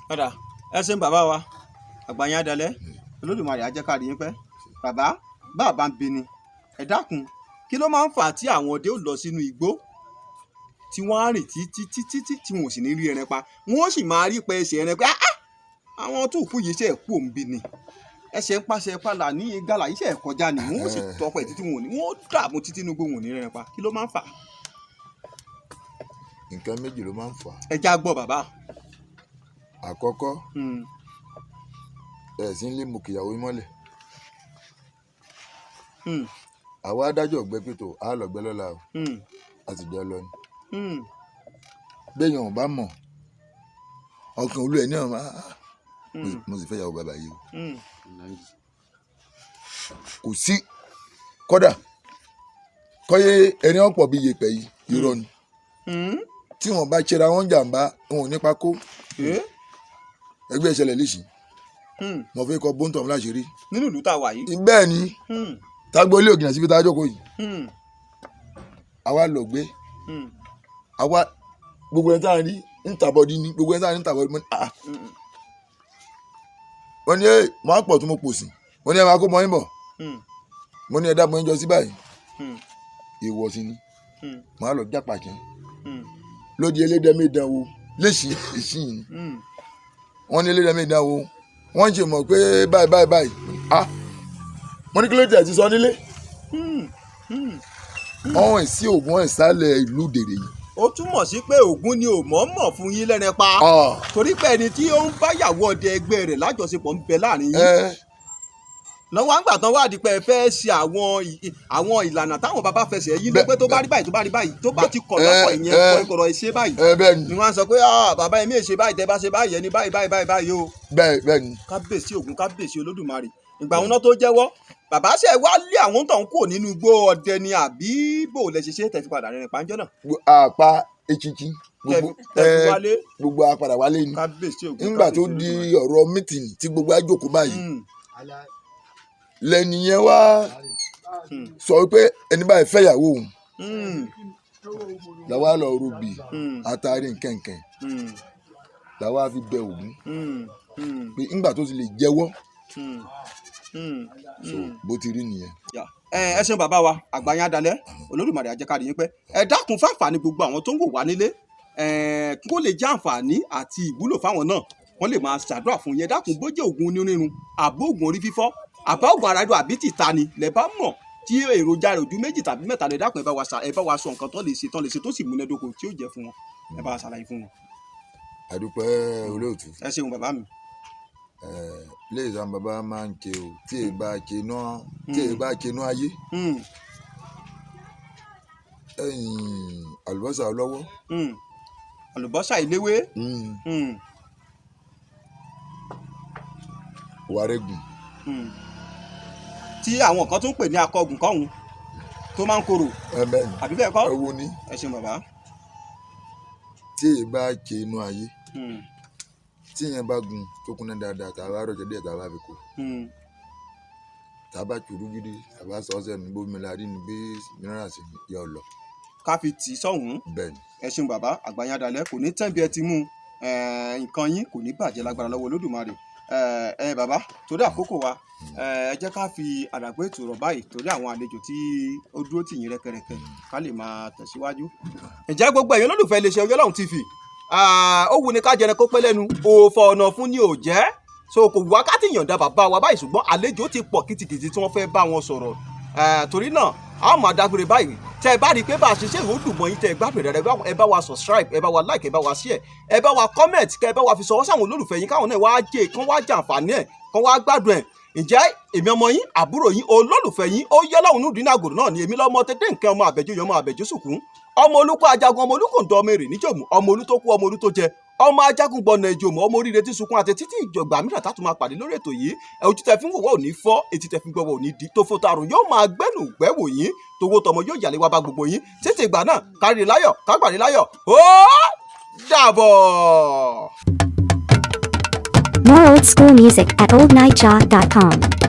Speaker 1: padà ẹ ṣeun bàbá wa àgbàyàn adalẹ Olódùmarè á jẹ́ ká rí yín pẹ́ bàbá bàbá ń bini ẹ dákun kí ló máa ń fà á tí àwọn ọdẹ ò lọ sínú igbó tí wọ́n á rìn títí tí wọn ò sì ní rí ẹran pa wọn ó sì máa rí pé ẹsẹ̀ ẹran pé àwọn tó kú yìí ṣe é kú òǹbí ni ẹsẹ̀ ń pàṣẹ pàlà ní igala yìí ṣe é kọjá ni wọn ó sì tọpọ ẹ títí wọn ò ní wọn ó dààmú títí inú gbó wọn ò ní rí ẹran pa kí ló máa ń fà á.
Speaker 2: nǹkan méjì ló máa ń fà á.
Speaker 1: ẹ já gbọ́ bàbá.
Speaker 2: àkọ́kọ́ ẹ̀ sí ń lé mùkìyàwó mọ́lẹ̀ àwa adájọ́ ọ̀gbẹ́ pẹ̀tọ́ á lọ́gbẹ́ lọ́la o a sì jẹ́ lọ ni béèyàn ò bá mọ̀ ọkàn olú ẹ̀ ní ọ̀ma mo sì fẹ́ yàwó bàbá yìí o kò sí kódà kọ́yé ẹni ọ̀pọ̀ bíi yèpẹ̀ yìí irọ́ ni tí wọ́n bá ṣera wọn jàǹbá wọn ò ní pa kó ẹgbẹ́ ìṣẹ̀lẹ̀ lẹ́sìn mo fẹ́ kọ bóńtọ̀ láṣìírí.
Speaker 1: nínú ìlú tá a wà yìí.
Speaker 2: bẹ́ẹ̀ ni tágbó ilé ògìnà síbi tá a jókòó yìí àwa lọ gbé àwa gbogbo ẹni tá a rí ń tàbọ̀dí ni gbogbo ẹni tá a rí ń tàbọ̀dí mọ́ wọ́n ní mo á pọ̀ tó mo pò sí mo ní ẹ máa kó mọ́ yín bọ̀ mo ní ẹ dá mọ́ yín jọ sí báyìí èèwọ̀ sí ni mo á lọ jápa kí lóde elédèmédàn wo léṣin èṣin yìí wọ́n ní elédèmédàn wo wọ́n ṣe mọ̀ pé báyìí mo ní kí ló tẹ̀ ti sọ nílé ọ̀hún sí Ògún ìsàlẹ̀ ìlú dèrè yìí.
Speaker 1: ó túmọ̀ sí pé Ògún ni ò mọ̀ọ́mọ̀ fún yín lẹ́rẹ̀ pa torí pé ẹni tí ó ń báyàwó ọdẹ ẹgbẹ́ rẹ̀ lájọṣepọ̀ ń bẹ láàrin yín lọ́wọ́ àgbà tán wá di pé ẹ fẹ́ ṣe àwọn ìlànà táwọn bàbá fẹsẹ̀ yín ló pé tó bá rí báyìí tó bá ti kọ̀ lọ́pọ̀ ìyẹn kọ̀rọ̀ ẹ ṣe báyìí ni wọ́n á sọ pé bàbá ẹ̀mí ẹ̀ ṣe báyìí tẹ́ bá ṣe báyìí ẹni báyìí o.
Speaker 2: bẹ́ẹ̀ ni.
Speaker 1: kábíyèsí Ògún kábíyèsí Olódùmarè ìgbà wọn náà tó jẹ́wọ́ bàbá ṣe wá lé àwọn tó ń kó nínú igbó ọdẹ ni àbí bò lẹ ṣe tẹ́ fi padà rìnrìn pàǹjọ́ náà.
Speaker 2: àpá echichi gbogbo apàdà wálé ni nígbà tó di ọ̀rọ̀ mítìnì tí gbogbo àjòkó báyìí lẹ́ni yẹn wá sọ pé ẹni báyìí fẹ́yàwó òun làwa lọ rúbì àtàrí nkẹ̀nkẹ̀ làwa fi bẹ Ògún pé nígbà tó ti lè jẹ́wọ́ so bó ti rí nìyẹn.
Speaker 1: ẹ ṣeun bàbá wa àgbàyàn adalẹ Olódùmarè á jẹ́ ká rí yín pẹ́ ẹ dákun fáfàní gbogbo àwọn tó ń wò wá nílé kó lè jẹ́ àǹfààní àti ìwúlò fáwọn náà wọ́n lè máa ṣàdúrà fún yẹn dákun bó jẹ́ ògùn onírírun àbó ògùn orí fífọ́ àbá ògùn ara ẹ̀dùn àbí tìta ni lẹ bá mọ̀ tí èròjà rẹ̀ ojú méjì tàbí mẹ́ta lẹ dákun ẹ bá wa sọ nǹkan tó lè ṣe tó sì múnádóko tí ó jẹ́ fún wọn ẹ bá wa ṣàlàyé fún wọn.
Speaker 2: àdúpẹ́ olóòtú.
Speaker 1: ẹ ṣeun bàbá mi.
Speaker 2: léyìí sáà bàbá máa ń ké o tí èyí bá ké náà ayé àlùbọ́sà ọlọ́wọ́.
Speaker 1: àlùbọ́sà ìléwé.
Speaker 2: wàrẹ́gùn.
Speaker 1: tí àwọn kan tún ń pè ní akọgùn kọ́hún tó máa ń korò. àbí bẹ́ẹ̀ kọ́.
Speaker 2: ẹ wo ni.
Speaker 1: ẹ ṣeun bàbá.
Speaker 2: tí èyí bá ké inú ayé tí yẹn bá gun tó kúnná dáadáa tá a bá rọjò díẹ̀ tá a bá fi kó tá a bá tùrú gidi tá a bá sọ ọ́sẹ̀ ní bómi la rí ni bí mìíràn sì yọ lọ.
Speaker 1: ká fi tì í sọ́hún.
Speaker 2: bẹ́ẹ̀ni.
Speaker 1: ẹ ṣeun bàbá àgbàyàndàlẹ̀ kò ní tẹ́ǹbì ẹ ti mú nǹkan yín kò ní bàjẹ́ lágbára lọ́wọ́ Olódùmarè. Bàbá torí àkókò wa ẹ jẹ́ ká fi àdàgbé ètò rọ̀ báyìí torí àwọn àlejò tí ó dúró tì yín rẹ́kẹrẹ́kẹ́ ká lè máa tẹ̀síwájú. ǹjẹ́ gbogbo ẹ̀yin olólùfẹ́ iléeṣẹ́ Ọjọ́ Ọlọ́run TV ó wù ní ká jẹrẹ kó pẹ́ lẹ́nu òòfà ọ̀nà fún ni ò jẹ́ so kò wá ká ti yànda bàbá wa báyìí ṣùgbọ́n àlejò ti pọ̀ kìtìkìtì tí wọ́n fẹ́ bá wọn sọ̀rọ̀ torí náà a máa dágbére báyìí tẹ́ ẹ bá rí i pé bá a ṣe ṣe ìwúdù mọ́ yín tẹ́ ẹ gbádùn rẹ̀ ẹ bá wa subscribe ẹ bá wa like ẹ bá wa share ẹ bá wa comment kẹ́ ẹ bá wa fi sọwọ́ sáwọn olólùfẹ́ yín káwọn náà wá jẹ́ kán wá jàǹfààní ẹ̀ kán wá gbádùn ẹ̀ ǹjẹ́ èmi ọmọ yín àbúrò yín olólùfẹ́ yín ó yẹ lọ́hùn nùdí náà gòrò náà ni èmi lọ́mọ tẹ́tẹ́ nǹkan ọmọ àbẹ̀jọ́ yọmọ àbẹ̀jọ́ sùkún ọmọ olùkọ́ ajagun ọmọ olùkọ́ńtọ́ ọmọ èrè níjọ̀mù ọmọ olú tó kú ọmọ olú tó jẹ ọmọ ajagun gbọ̀nà ìjòmù ọmọ oríire tí sunkún àti títí ìjọgbà mìíràn tá tún máa pàdé lórí ètò yìí ojú tẹ fi ń wòwọ́ ò ní fọ́ etí tẹ fi ń gbọ́wọ́ ò ní di tó fò tarùn yóò máa gbẹ́nu gbẹ́wò yín towó tọmọ yóò yàlé wá bá gbogbo yín títí ìgbà náà kárí láyọ̀ kágbàrí láyọ̀ ó dàbọ̀.
Speaker 4: More old school music at oldnightjaw.com.